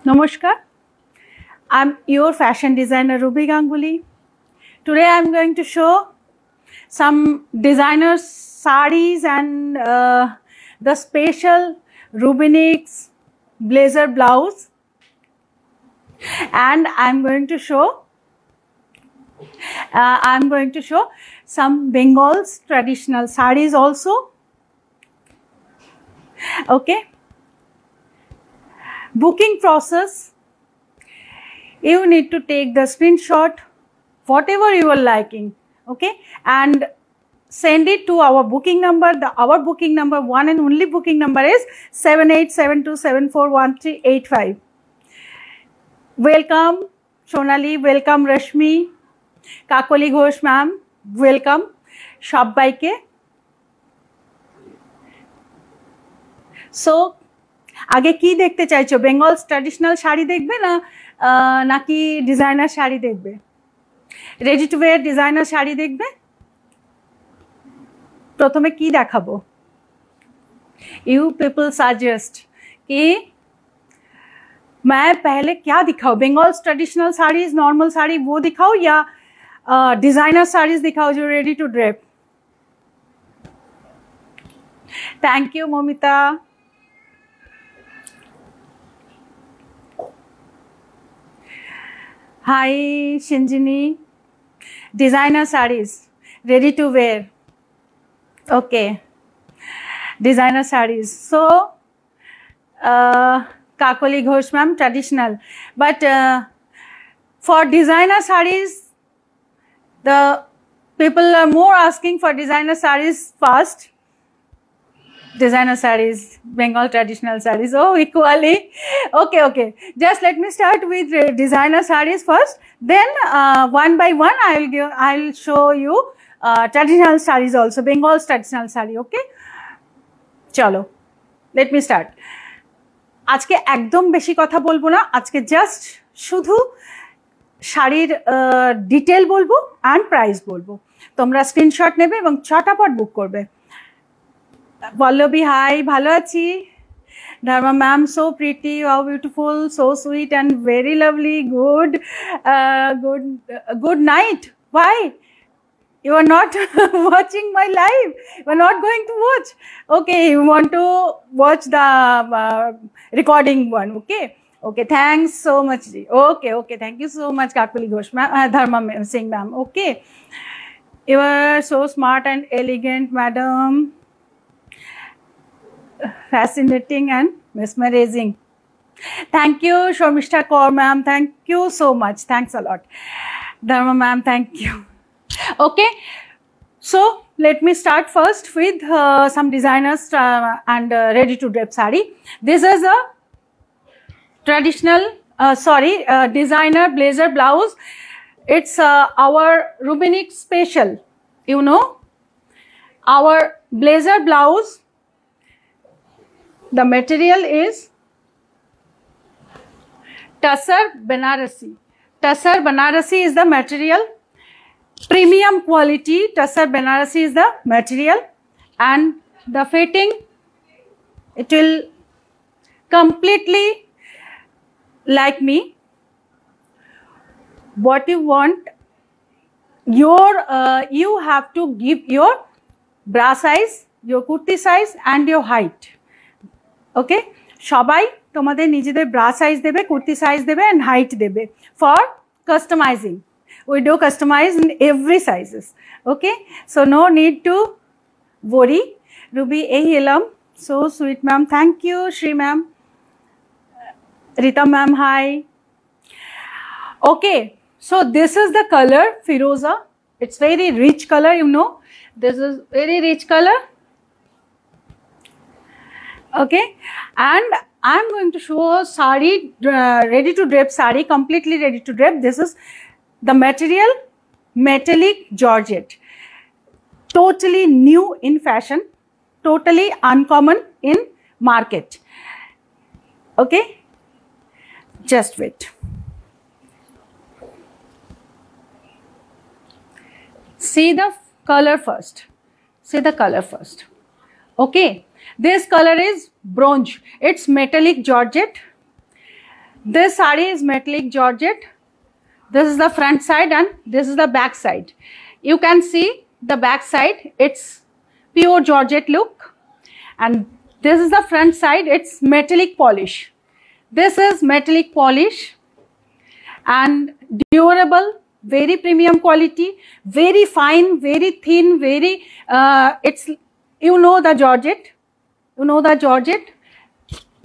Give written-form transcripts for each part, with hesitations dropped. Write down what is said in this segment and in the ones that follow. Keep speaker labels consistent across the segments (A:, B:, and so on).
A: Namaskar. I'm your fashion designer Ruby Ganguly. Today I'm going to show some designer sarees and the special Rubinix blazer blouse, and I'm going to show some Bengal's traditional sarees also. Okay. Booking process. You need to take the screenshot, whatever you are liking, okay, and send it to our booking number. Our booking number, one and only booking number, is 7872741385. Welcome Sonali, welcome Rashmi, Kakoli Ghosh ma'am, welcome Shabbaike. So আগে কি দেখতে চাইছো? Bengal's traditional sari দেখবে নাকি designer sari দেখবে? Ready to wire designer sari দেখবে? প্রথমে কি দেখাবো? यू पीपल सजेस्ट कि मैं पहले क्या दिखाऊं? बेंगल्स ट्रेडिशनल साड़ीज, नॉर्मल साड़ी वो दिखाओ या डिजाइनर साड़ीज दिखाओ जो ready to drape? Thank you Momita. Hi Shinjini. Designer sarees ready to wear. Okay, designer sarees. So Kakoli Ghosh ma'am, traditional, but for designer sarees the people are more asking for designer sarees first. Designer sarees, Bengal traditional sarees, oh equally. Okay, just let me start with designer sarees first, then one by one I'll show you traditional sarees also, Bengal's traditional saree. Okay, chalo, let me start. আজকে একদম বেশি কথা বলবো না, আজকে just শুধু শাড়ির detail বলবো and প্রাইস বলবো. তোমরা স্ক্রিনশট নেবে এবং চটাপট বুক করবে. Pallavi, hi, bhalo achi. Dharma ma'am, so pretty, how beautiful, so sweet and very lovely. Good night. Why? You are not watching my live. You are not going to watch. Okay, you want to watch the recording one. Okay, thanks so much. Okay, thank you so much, Kakuli Ghosh ma'am, Dharma Singh ma'am. Okay, you are so smart and elegant, madam. Fascinating and mesmerizing. Thank you, Shomishta Kaur ma'am. Thank you so much. Thanks a lot. Dharma ma'am, thank you. Okay, so let me start first with some designers and ready to drape saree. This is a traditional, designer blazer blouse. It's our Rubinix special. You know, our blazer blouse. The material is Tussar Banarasi. Tussar Banarasi is the material. Premium quality Tussar Banarasi is the material, and the fitting, it will completely like me. What you want, you have to give your bra size, your kurti size and your height. ওকে, সবাই তোমাদের নিজেদের bra size দেবে, kurti size দেবে and height দেবে for customizing. We do customize in every sizes. Okay, so no need to worry. Ruby, এই এলাম, so sweet ma'am, thank you. Shri ma'am, Rita ma'am, hi. Okay, so this is the color Firoza. It's very rich color, you know. This is very rich color. Okay, and I'm going to show a saree, ready to drape saree, completely ready to drape. This is the material, metallic georgette, totally new in fashion, totally uncommon in market. Okay, just wait. See the color first. Okay, this color is bronze. It's metallic georgette. This sari is metallic georgette. This is the front side and this is the back side. You can see the back side, it's pure georgette look, and this is the front side, it's metallic polish. This is metallic polish and durable, very premium quality, very fine, very thin, very it's, you know the georgette,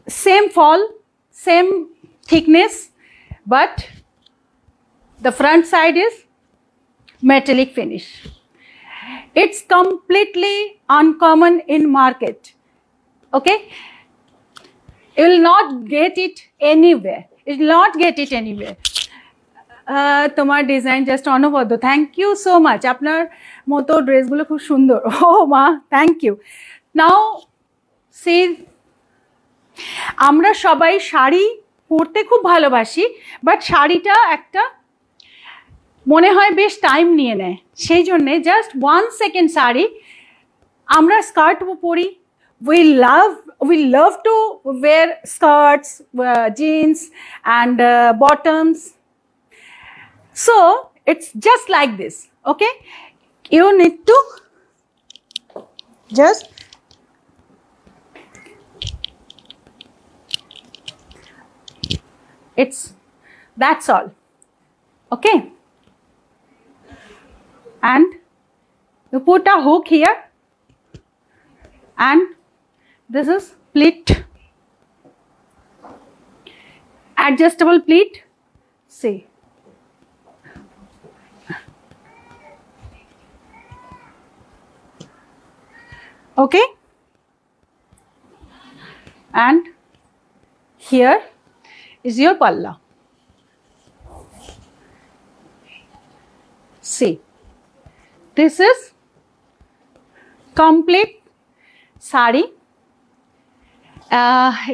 A: same fall, same thickness, but the front side is metallic finish. It's completely uncommon in market. Okay, you will not get it anywhere. You will not get it anywhere. তোমার design just অনবদ্য। Thank you so much, আপনার মতো ড্রেসগুলো খুব সুন্দর। ও মা, thank you. Now C, আমরা সবাই শাড়ি পরতে খুব ভালোবাসি, বাট শাড়িটা একটা মনে হয় বেশ টাইম নিয়ে নেয়, সেই জন্যে জাস্ট 1 সেকেন্ড শাড়ি আমরা স্কার্ট পরি। We love to wear skirts, jeans and bottoms. So it's just like this. Okay, you need to just that's all. Okay, and you put a hook here, and this is pleat, adjustable pleat. See, okay, and here is your palla. See, this is complete sari.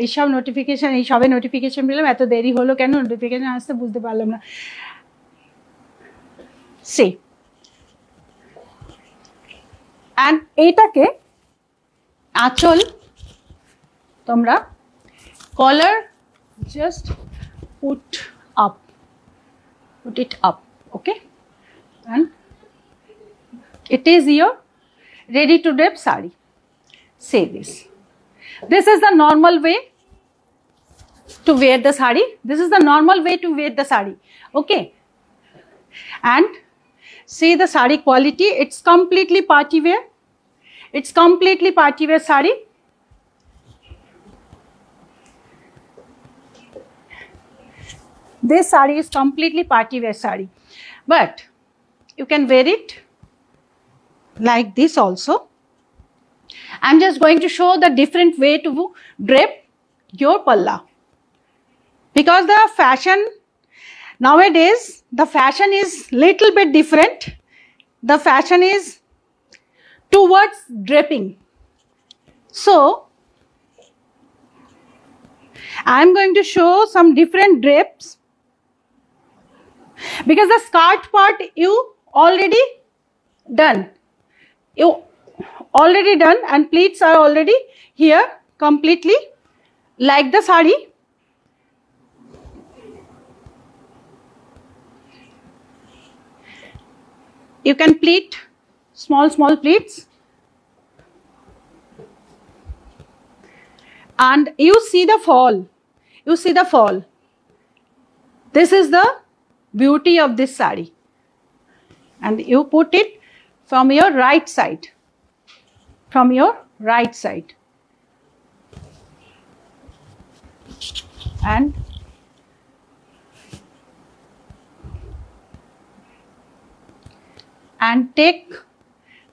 A: এইসব notification, এই সবে notification পেলাম, এত দেরি হলো কেন notification আসতে বুঝতে পারলাম না। সে অ্যান্ড এইটাকে আঁচল তোমরা collar just put it up, okay, and it is your ready to drape sari. Say this is the normal way to wear the sari. This is the normal way to wear the sari. Okay, and see the sari quality. It's completely party wear. It's completely party wear sari. This sari is completely party wear sari, but you can wear it like this also. I'm just going to show the different way to drape your palla, because the fashion nowadays, the fashion is little bit different. The fashion is towards draping. So I'm going to show some different drapes, because the skirt part you already done. And pleats are already here completely like the sari. You can pleat small pleats, and you see the fall. This is the beauty of this sari, and you put it from your right side. And take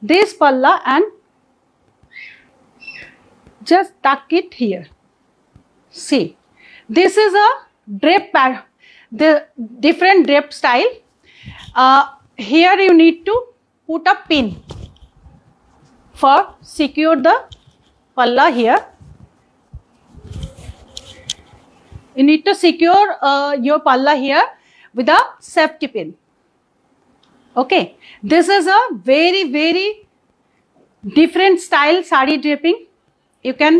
A: this palla and just tuck it here. See, this is a drape pattern, the different drape style. Here you need to put a pin for secure the palla here. You need to secure your palla here with a safety pin. Okay, this is a very different style sari draping. You can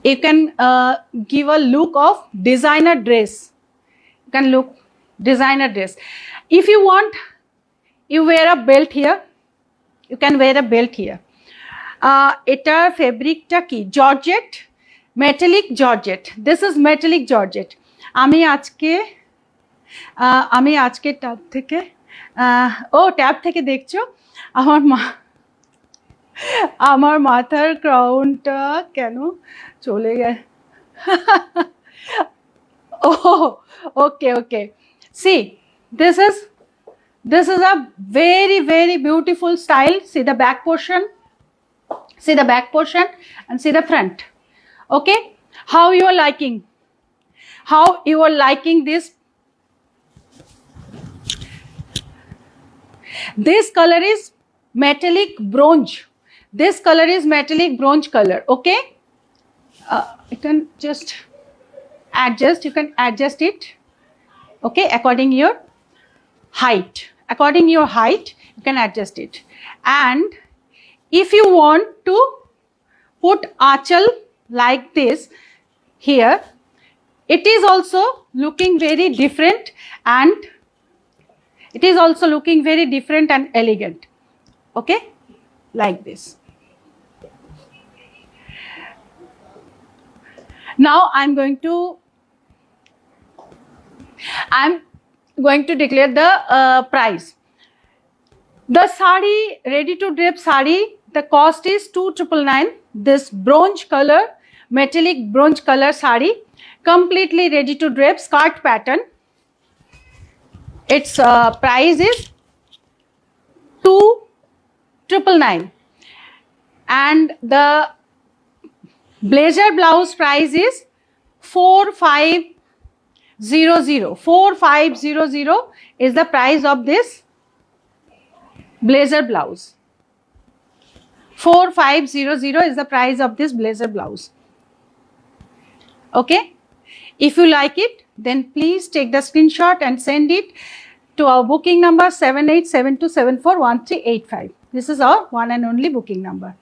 A: You can give a look of designer dress. You can look designer dress. If you want, you wear a belt here. You can wear a belt here. Etar fabric ta ki georgette, metallic georgette. This is metallic georgette. আমি আজকে tab থেকে tab থেকে দেখছো আমার মাথার ক্রাউনটা কেন চলে গেল okay see this is a very beautiful style. See the back portion, and see the front. Okay, how you are liking this color is metallic bronze. This color is metallic bronze color. Okay, you can just adjust. You can adjust it. Okay, according your height. You can adjust it. And if you want to put achal like this here, it is also looking very different and elegant. Okay, like this. Now I'm going to declare the price. The sari, ready to drape sari, the cost is 2,999. This bronze color, metallic bronze color sari, completely ready to drape, skirt pattern. Its price is 2,999, and the blazer blouse price is 4,500. 4,500 is the price of this blazer blouse. 4,500 is the price of this blazer blouse. Okay, if you like it, then please take the screenshot and send it to our booking number 7872741385. This is our one and only booking number.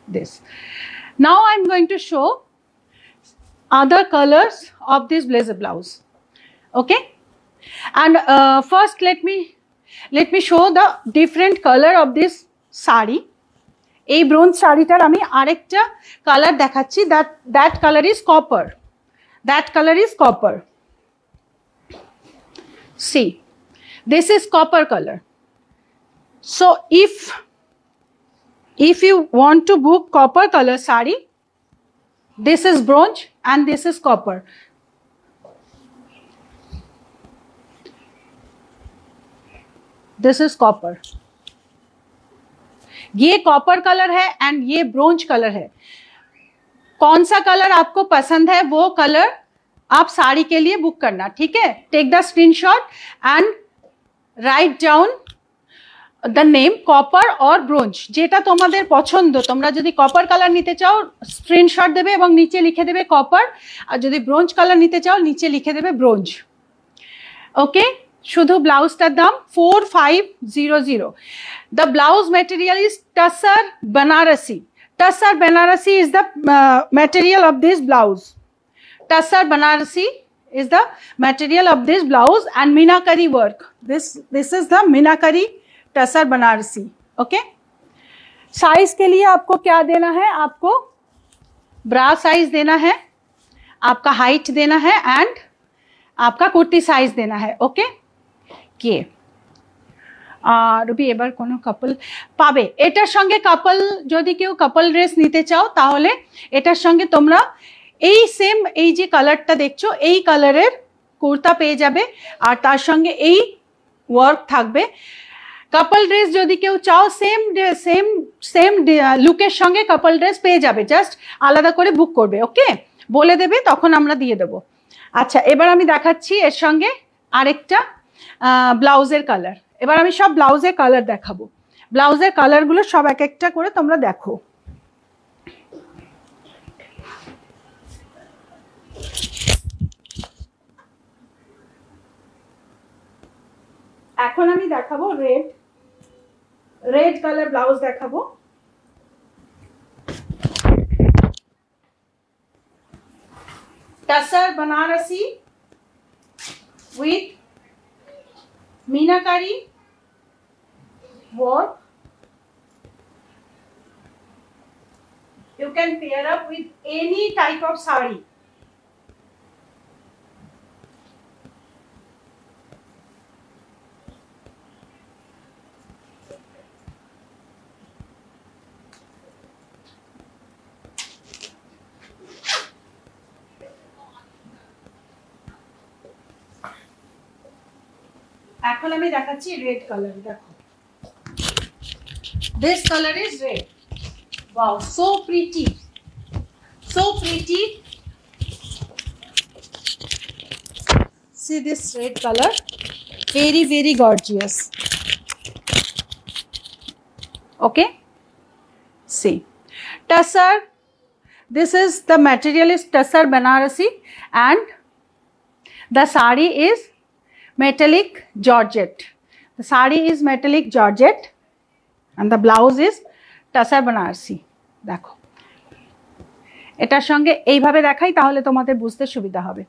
A: This. Now I'm going to show other colors of this blazer blouse. Okay, and first let me show the different color of this sari. এই bronze শাড়িটার আমি আরেকটা colour দেখাচ্ছি, that color is copper. See, this is copper color. So if you want to book copper color sari, this is bronze and this is copper. This is copper. ये copper colour है and ये bronze colour है. कौन सा colour आपको पसंद है वो कलर आप साड़ी के लिए बुक करना. ठीक है, take the screenshot and write down the name copper or bronze, যেটা তোমাদের পছন্দ. তোমরা যদি কপার কালার নিতে চাও স্ক্রিনশট দেবে এবং নিচে লিখে দেবে কপার, আর যদি ব্রোঞ্জ কালার নিতে চাও নিচে লিখে দেবে ব্রোঞ্জ. ওকে, শুধু ব্লাউজটার দাম 4500. The blouse material is Tussar Banarasi. Tussar Banarasi is the material of this blouse. Tussar Banarasi is the material of this blouse and Minakari work. This is the Minakari Tussar Banarasi. Okay. Size के लिए आपको क्या देना है, आपको ब्रा size देना है, आपका हाइट देना है एंड आपका कुर्ती साइज देना है. ओके, কে রবি এবার কোনো কাপল পাবে এটার সঙ্গে. কাপল যদি কেউ কাপল ড্রেস নিতে চাও তাহলে এটার সঙ্গে তোমরা এই সেম এই যে কালারটা দেখছো এই কালারের কুর্তা পেয়ে যাবে আর তার সঙ্গে এই ওয়ার্ক থাকবে. কাপল ড্রেস যদি কেউ চাও সেম লুকের সঙ্গে কাপল ড্রেস পেয়ে যাবে, জাস্ট আলাদা করে বুক করবে. ওকে, বলে দেবে তখন আমরা দিয়ে দেবো. আচ্ছা, এবার আমি দেখাচ্ছি এর সঙ্গে আরেকটা ব্লাউজের কালার. এবার আমি সব ব্লাউজের কালার দেখাবো. ব্লাউজের কালারগুলো সব এক একটা করে তোমরা দেখো. এখন আমি দেখাবো রেড কালার ব্লাউজ দেখাবো. Tasar Banarasi with Meenakari work. You can pair up with any type of sari. এখন আমি দেখাচ্ছি রেড কালার। দেখো, this color is red. Wow, so pretty, so pretty. See this red color, very very gorgeous. Okay, see, Tasar, this is the material is Tasar Banarasi and the sari is metallic georgette. The sari is metallic georgette and the blouse is Tasar Banarasi. দেখো, এটার সঙ্গে এইভাবে দেখাই তাহলে তোমাদের বুঝতে সুবিধা হবে।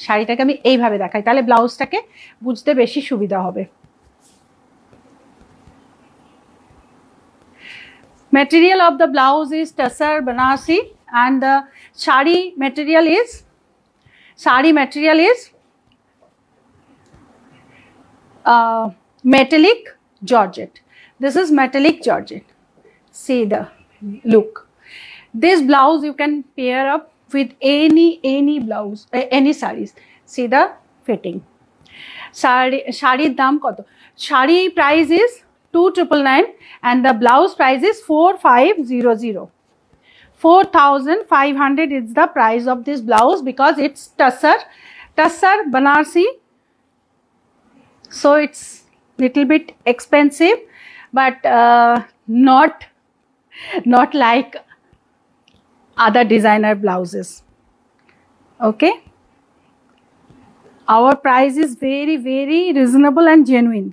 A: শাড়িটাকে আমি এইভাবে দেখাই তাহলে ব্লাউজটাকে বুঝতে বেশি সুবিধা হবে। Material of the blouse is Tasar Banarasi and the sari material is metallic georgette. This is metallic georgette. See the look. This blouse you can pair up with any blouse, any sarees. See the fitting. Shari dam koto? Shari price is 2,999 and the blouse price is 4,500. 4,500 is the price of this blouse because it's Tasar Banarasi. So it's little bit expensive, but not like other designer blouses. Okay, our price is very very reasonable and genuine.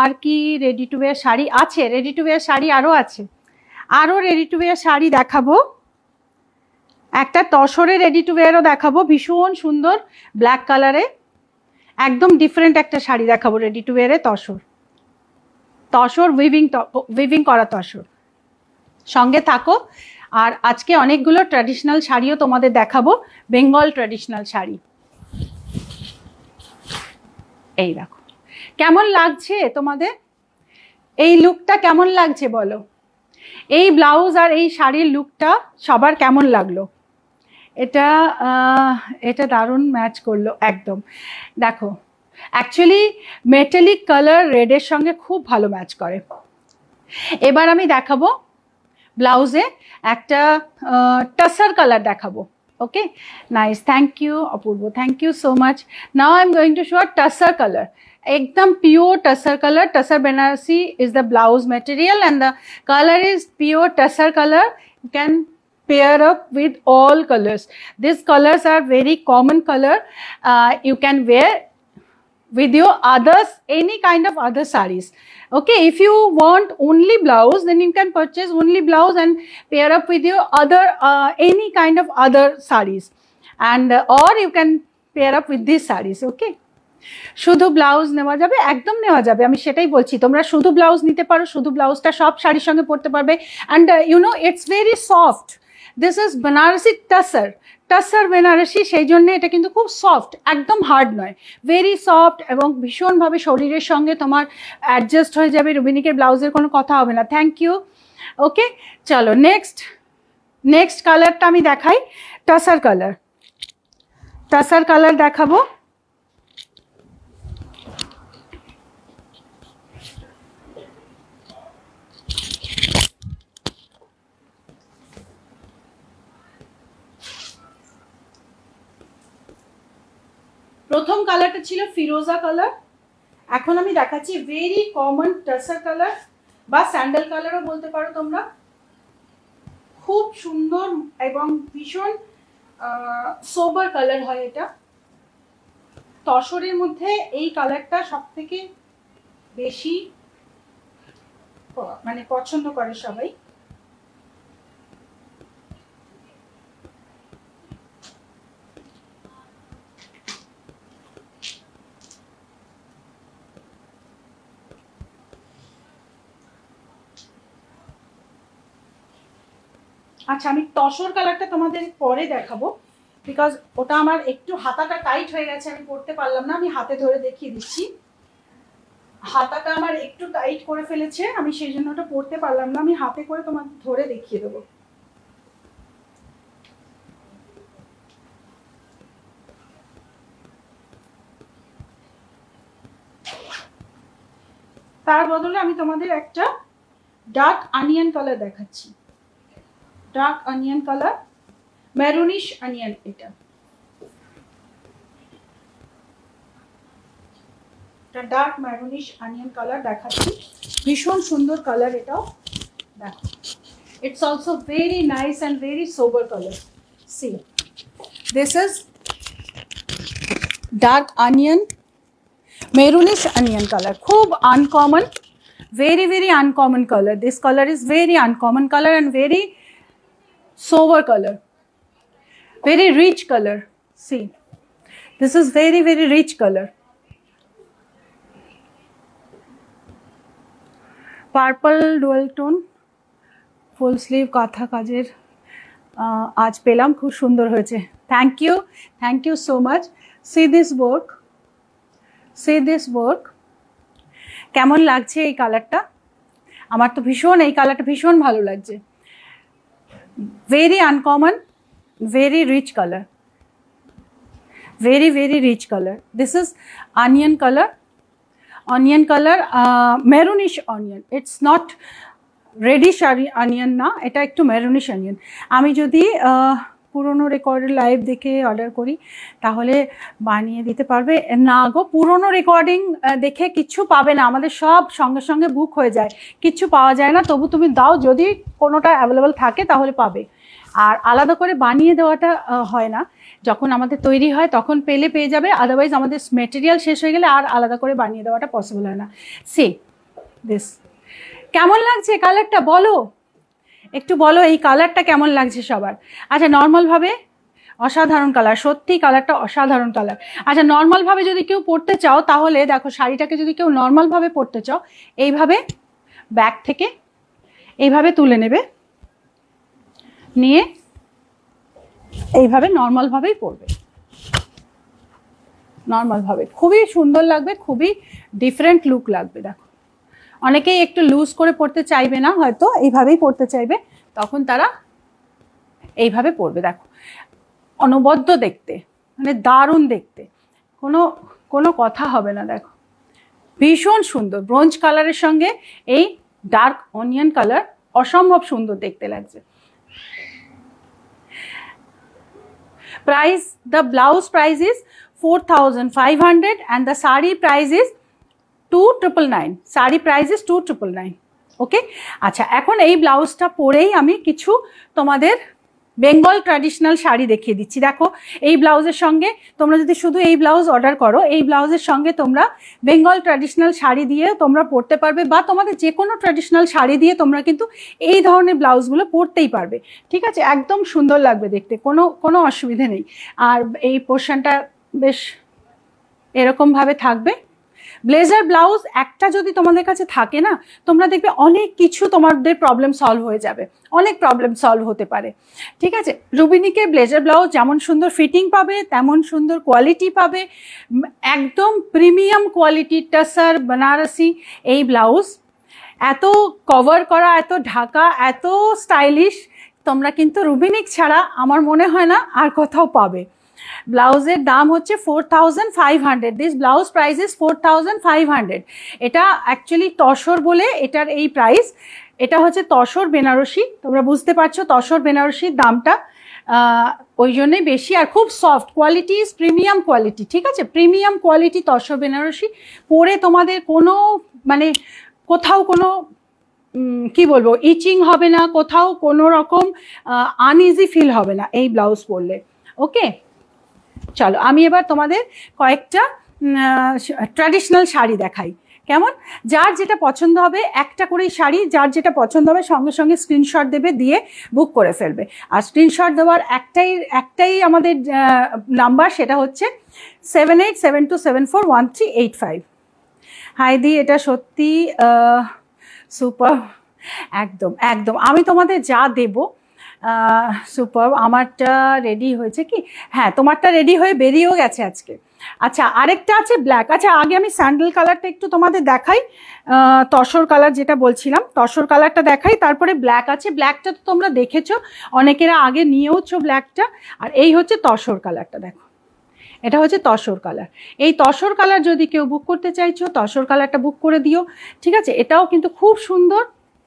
A: আর কি ready to wire sari আছে? Ready to wire sari আরও আছে, আরও ready to wire sari দেখাবো। একটা তসরে ready to ওয়্যারও দেখাবো, ভীষণ সুন্দর ব্ল্যাক কালারে, একদম ডিফারেন্ট একটা শাড়ি দেখাবো রেডি টু ওয়্যারে। তসর উইভিং করা তসর। সঙ্গে থাকো। আর আজকে অনেকগুলো ট্র্যাডিশনাল শাড়িও তোমাদের দেখাবো, বেঙ্গল ট্র্যাডিশনাল শাড়ি। এই দেখো, কেমন লাগছে তোমাদের? এই লুকটা কেমন লাগছে বলো? এই ব্লাউজ আর এই শাড়ির লুকটা সবার কেমন লাগলো? এটা দারুণ ম্যাচ করলো একদম। দেখো, অ্যাকচুয়ালি মেটালিক কালার রেডের সঙ্গে খুব ভালো ম্যাচ করে। এবার আমি দেখাবো ব্লাউজে একটা টাসার কালার দেখাবো। Okay, nice. Thank you, Apurva. Thank you so much. Now I'm going to show a tussar color. Ekdam pure tussar color. Tussar Banarasi is the blouse material and the color is pure tussar color. You can pair up with all colors. These colors are very common color. You can wear with your others, any kind of other sarees. Okay, if you want only blouse, then you can purchase only blouse and pair up with your other any kind of other sarees, and or you can pair up with these sarees. Okay, শুধু blouse নেওয়া যাবে, একদম নেওয়া যাবে, আমি সেটাই বলছি। তোমরা শুধু ব্লাউজ নিতে পারো, শুধু ব্লাউজটা সব শাড়ির সঙ্গে পরতে পারবে। and you know it's very soft. This is Banarasi tussar Banarasi, সেই জন্য এটা কিন্তু খুব সফট, একদম হার্ড নয়, ভেরি সফট এবং ভীষণভাবে শরীরের সঙ্গে তোমার অ্যাডজাস্ট হয়ে যাবে। রুবিনিকের ব্লাউজের কোনো কথা হবে না। Thank you. ওকে, চলো নেক্সট কালারটা আমি দেখাই, টাসার কালার দেখাবো। প্রথম কালারটা ছিল ফিরোজা কালার, এখন আমি দেখাচ্ছি ভেরি কমন টাসার কালার বা স্যান্ডেল কালারও বলতে পারো তোমরা। খুব সুন্দর এবং ভীষণ সোবার কালার হয় এটা। তসরের মধ্যে এই কালারটা সবথেকে বেশি মানে পছন্দ করে সবাই। আচ্ছা, আমি তসর কালারটা তোমাদের পরে দেখাবো, বিকজ ওটা আমার একটু হাতাটা টাইট হয়ে গেছে, আমি পরতে পারলাম না। আমি হাতে ধরে দেখিয়ে দিচ্ছি, হাতাটা আমার একটু টাইট করে ফেলেছে, আমি সেই জন্য ওটা পরতে পারলাম না। আমি হাতে করে তোমাদের ধরে দেখিয়ে দেবো। তার বদলে আমি তোমাদের একটা ডার্ক অনিয়ন কালার দেখাচ্ছি। Dark onion colour, maroonish onion, এটা ডার্ক মেরুনিশ অনিয়ন কালার দেখাচ্ছি। ভীষণ সুন্দর কালার এটাও, দেখো। It's also very nice and very sober color. See, this is dark onion, maroonish onion color. Khub uncommon, very very uncommon color. This color is very uncommon color and very sober color, very rich color. See, this is very very rich color. Purple dual tone, full sleeve কাঁথা কাজের আজ পেলাম, খুব সুন্দর হয়েছে। Thank you so much. See this work, কেমন লাগছে এই কালারটা? আমার তো ভীষণ এই কালারটা ভীষণ ভালো লাগছে। Very uncommon, very rich colour, very very rich colour. This is onion colour, maroonish onion. It's not reddish onion না, এটা একটু মেরুনিশ অনিয়ন। আমি যদি পুরনো রেকর্ডের লাইভ দেখে অর্ডার করি তাহলে বানিয়ে দিতে পারবে? না গো, পুরনো রেকর্ডিং দেখে কিচ্ছু পাবে না, আমাদের সব সঙ্গে সঙ্গে বুক হয়ে যায়, কিচ্ছু পাওয়া যায় না। তবু তুমি দাও, যদি কোনোটা অ্যাভেলেবেল থাকে তাহলে পাবে। আর আলাদা করে বানিয়ে দেওয়াটা হয় না, যখন আমাদের তৈরি হয় তখন পেয়ে যাবে। আদারওয়াইজ আমাদের মেটেরিয়াল শেষ হয়ে গেলে আর আলাদা করে বানিয়ে দেওয়াটা পসিবল হয় না। সি দিস, কেমন লাগছে কালারটা বলো, একটু বলো এই কালারটা কেমন লাগছে সবার। আচ্ছা, নর্মালভাবে অসাধারণ কালার, সত্যি কালারটা অসাধারণ কালার। আচ্ছা, নর্মালভাবে যদি কেউ পরতে চাও তাহলে দেখো, শাড়িটাকে যদি কেউ নর্মালভাবে পরতে চাও, এইভাবে ব্যাক থেকে এইভাবে তুলে নেবে, নিয়ে এইভাবে নর্মালভাবেই পরবে, নর্মালভাবে খুবই সুন্দর লাগবে, খুবই ডিফারেন্ট লুক লাগবে। দেখো, অনেকেই একটু লুজ করে পরতে চাইবে না, হয়তো এইভাবেই পরতে চাইবে, তখন তারা এইভাবে পরবে। দেখো, অনবদ্য দেখতে, মানে দারুণ দেখতে, কোনো কথা হবে না। দেখো, ভীষণ সুন্দর ব্রোঞ্জ কালারের সঙ্গে এই ডার্ক অনিয়ন কালার অসম্ভব সুন্দর দেখতে লাগছে। Price, the blouse price is 4,500 and the sari price is 2,999. Sari price is 2,999. ওকে, আচ্ছা, এখন এই ব্লাউজটা পরেই আমি কিছু তোমাদের বেঙ্গল ট্র্যাডিশনাল শাড়ি দেখিয়ে দিচ্ছি। দেখো, এই ব্লাউজের সঙ্গে তোমরা যদি শুধু এই ব্লাউজ অর্ডার করো, এই ব্লাউজের সঙ্গে তোমরা বেঙ্গল ট্র্যাডিশনাল শাড়ি দিয়ে তোমরা পরতে পারবে, বা তোমাদের যে কোনো ট্র্যাডিশনাল শাড়ি দিয়ে তোমরা কিন্তু এই ধরনের ব্লাউজগুলো পরতেই পারবে। ঠিক আছে, একদম সুন্দর লাগবে দেখতে, কোনো অসুবিধে নেই। আর এই পোর্শনটা বেশ এরকমভাবে থাকবে। ব্লেজার ব্লাউজ একটা যদি তোমাদের কাছে থাকে না, তোমরা দেখবে অনেক কিছু তোমাদের প্রবলেম সলভ হয়ে যাবে, অনেক প্রবলেম সলভ হতে পারে। ঠিক আছে, রুবিনিকের ব্লেজার ব্লাউজ যেমন সুন্দর ফিটিং পাবে, তেমন সুন্দর কোয়ালিটি পাবে, একদম প্রিমিয়াম কোয়ালিটি টাসার বেনারসি এই ব্লাউজ, এত কভার করা, এত ঢাকা, এত স্টাইলিশ, তোমরা কিন্তু রুবিনিক ছাড়া আমার মনে হয় না আর কোথাও পাবে। ব্লাউজের দাম হচ্ছে 4,500। This blouse price is 4,500। এটা অ্যাকচুয়ালি তসর বলে এটার এই প্রাইস। এটা হচ্ছে তসর বেনারসি, তোমরা বুঝতে পারছো তসর বেনারসির দামটা ওই জন্যই বেশি, আর খুব soft quality, is premium quality. ঠিক আছে, প্রিমিয়াম কোয়ালিটি তসর বেনারসি, পরে তোমাদের কোনো মানে কোথাও কোনো কি বলবো, ইচিং হবে না, কোথাও কোনো রকম আনইজি ফিল হবে না এই ব্লাউজ পরলে। ওকে, চলো আমি এবার তোমাদের কয়েকটা ট্র্যাডিশনাল শাড়ি দেখাই। কেমন, যার যেটা পছন্দ হবে একটা করেই শাড়ি, যার যেটা পছন্দ হবে সঙ্গে সঙ্গে স্ক্রিনশট দেবে, দিয়ে বুক করে ফেলবে। আর স্ক্রিনশট দেওয়ার একটাই আমাদের নাম্বার, সেটা হচ্ছে 7872741385। হাই দি, এটা সত্যি সুপার, একদম একদম। আমি তোমাদের যা দেব সুপার। আমারটা রেডি হয়েছে কি? হ্যাঁ, তোমারটা রেডি হয়ে বেরিয়েও গেছে আজকে। আচ্ছা, আরেকটা আছে ব্ল্যাক। আচ্ছা, আগে আমি স্যান্ডেল কালারটা একটু তোমাদের দেখাই, তসর কালার যেটা বলছিলাম, তসর কালারটা দেখাই, তারপরে ব্ল্যাক আছে। ব্ল্যাকটা তো তোমরা দেখেছো, অনেকেরা আগে নিয়েওছো ব্ল্যাকটা। আর এই হচ্ছে তসর কালারটা, দেখো এটা হচ্ছে তসর কালার। এই তসর কালার যদি কেউ বুক করতে চাইছো, তসর কালারটা বুক করে দিও, ঠিক আছে? এটাও কিন্তু খুব সুন্দর,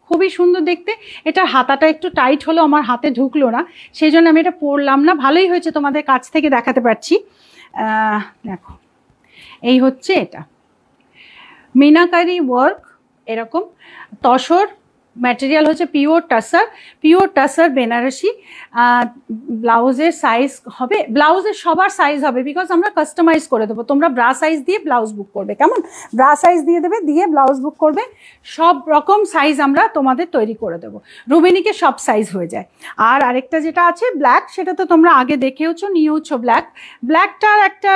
A: খুবই সুন্দর দেখতে। এটার হাতাটা একটু টাইট হলো, আমার হাতে ঢুকলো না, সেই জন্য আমি এটা পরলাম না। ভালোই হয়েছে, তোমাদের কাছ থেকে দেখাতে পারছি। দেখো, এই হচ্ছে এটা মিনাকারি ওয়ার্ক, এরকম তসর। ম্যাটেরিয়াল হচ্ছে পিওর টাসার বেনারসি। ব্লাউজের সাইজ হবে, ব্লাউজের সবার সাইজ হবে, বিকজ আমরা কাস্টমাইজ করে দেবো। তোমরা ব্রা সাইজ দিয়ে ব্লাউজ বুক করবে, কেমন? ব্রা সাইজ দিয়ে দেবে, দিয়ে ব্লাউজ বুক করবে। সব রকম সাইজ আমরা তোমাদের তৈরি করে দেবো। রুবিনিকে সব সাইজ হয়ে যায়। আর আরেকটা যেটা আছে ব্ল্যাক, সেটা তো তোমরা আগে দেখেওছো, নিয়েওছো। ব্ল্যাকটার একটা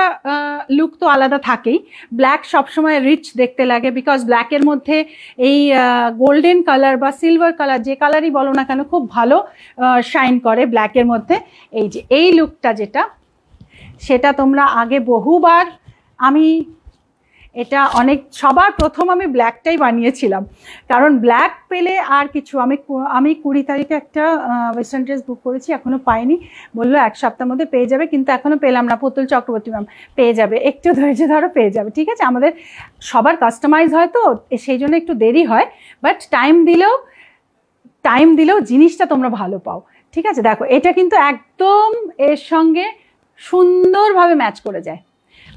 A: লুক তো আলাদা থাকেই। ব্ল্যাক সবসময় রিচ দেখতে লাগে, বিকজ ব্ল্যাকের মধ্যে এই গোল্ডেন কালার বা সিলভার কালার, যে কালারই বলো না কেন, খুব ভালো শাইন করে ব্ল্যাকের মধ্যে। এই যে এই লুকটা যেটা, সেটা তোমরা আগে বহুবার, আমি এটা সবার প্রথম আমি ব্ল্যাকটাই বানিয়েছিলাম, কারণ ব্ল্যাক পেলে আর কিছু। আমি 20 তারিখে একটা ওয়েস্টার্ন ড্রেস বুক করেছি, এখনো পাইনি। বললো 1 সপ্তাহের মধ্যে পেয়ে যাবে, কিন্তু এখনো পেলাম না। পুতুল চক্রবর্তী ম্যাম, পেয়ে যাবে, একটু ধৈর্য ধরো, পেয়ে যাবে, ঠিক আছে? আমাদের সবার কাস্টমাইজ হয় তো, সেই জন্য একটু দেরি হয়, বাট টাইম দিলেও জিনিসটা তোমরা ভালো পাও, ঠিক আছে? দেখো, এটা কিন্তু একদম এর সঙ্গে সুন্দরভাবে ম্যাচ করে যায়।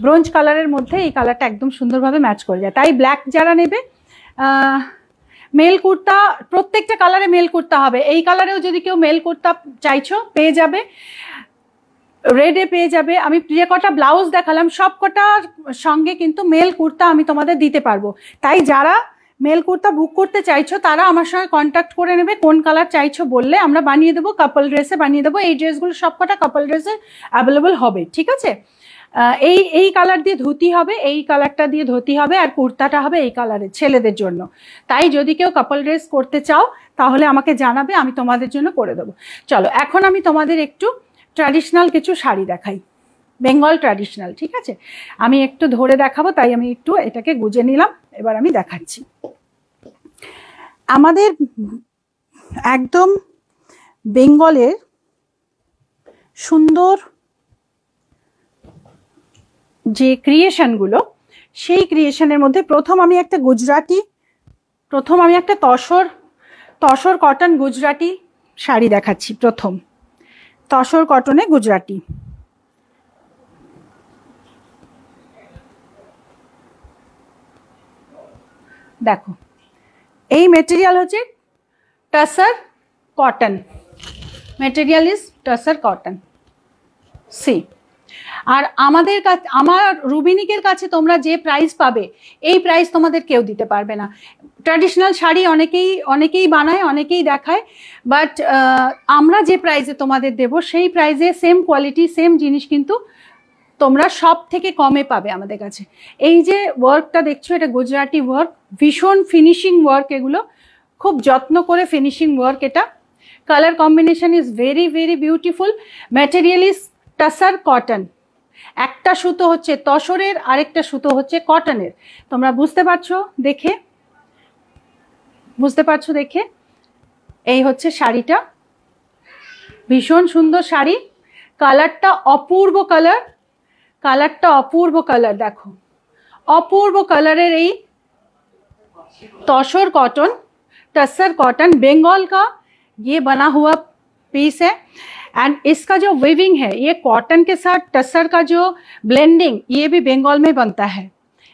A: ব্রোঞ্জ কালারের মধ্যে এই কালারটা একদম সুন্দরভাবে ম্যাচ করে যায়। তাই ব্ল্যাক যারা নেবে, মেল কুর্তা, প্রত্যেকটা কালারে মেল কুর্তা হবে। এই কালারেও যদি কেউ মেল কুর্তা চাইছো, পেয়ে যাবে। রেডে পেয়ে যাবে। আমি যে কটা ব্লাউজ দেখালাম, সব কটার সঙ্গে কিন্তু মেল কুর্তা আমি তোমাদের দিতে পারবো। তাই যারা মেল কুর্তা বুক করতে চাইছো, তারা আমার সঙ্গে কন্ট্যাক্ট করে নেবে। কোন কালার চাইছো বললে আমরা বানিয়ে দেবো, কাপল ড্রেসে বানিয়ে দেবো। এই ড্রেসগুলো সব কটা কাপল ড্রেসে অ্যাভেলেবল হবে, ঠিক আছে? এই কালার দিয়ে ধুতি হবে, এই কালারটা দিয়ে ধুতি হবে, আর কুর্তাটা হবে এই কালারের, ছেলেদের জন্য। তাই যদি কেউ কাপল ড্রেস করতে চাও, তাহলে আমাকে জানাবে, আমি তোমাদের জন্য করে দেবো। চলো, এখন আমি তোমাদের একটু ট্র্যাডিশনাল কিছু শাড়ি দেখাই, বেঙ্গল ট্র্যাডিশনাল, ঠিক আছে? আমি একটু ধরে দেখাবো, তাই আমি একটু এটাকে গুজে নিলাম। এবার আমি দেখাচ্ছি আমাদের একদম বেঙ্গলের সুন্দর যে ক্রিয়েশনগুলো, সেই ক্রিয়েশনের মধ্যে প্রথম আমি একটা তসর কটন গুজরাটি শাড়ি দেখাচ্ছি। প্রথম তসর কটনে গুজরাটি, দেখো এই মেটেরিয়াল হচ্ছে tussar cotton, material is tussar cotton. See, আর আমার রুবিনিকের কাছে তোমরা যে প্রাইস পাবে, এই প্রাইস তোমাদের কেউ দিতে পারবে না। ট্র্যাডিশনাল শাড়ি অনেকেই বানায়, অনেকেই দেখায়, বাট আমরা যে প্রাইসে তোমাদের দেব, সেই প্রাইসে সেম কোয়ালিটি, সেম জিনিস কিন্তু তোমরা সব থেকে কমে পাবে আমাদের কাছে। এই যে ওয়ার্কটা দেখছো, এটা গুজরাটি ওয়ার্ক, ভীষণ ফিনিশিং ওয়ার্ক, এগুলো খুব যত্ন করে ফিনিশিং ওয়ার্ক। এটা colour combination is very very beautiful. Material is tussar cotton. একটা সুতো হচ্ছে তসরের, আরেকটা সুতো হচ্ছে কটনের। তোমরা বুঝতে পারছো দেখে? এই হচ্ছে শাড়িটা, ভীষণ সুন্দর শাড়ি। কালারটা অপূর্ব কালার, দেখো অপূর্ব কালারের এই तौशर कॉटन, टसर कॉटन, बंगाल का ये बना हुआ पीस है। एंड इसका जो वीविंग है ये कॉटन के साथ टसर का जो ब्लेंडिंग ये भी बंगाल में बनता है।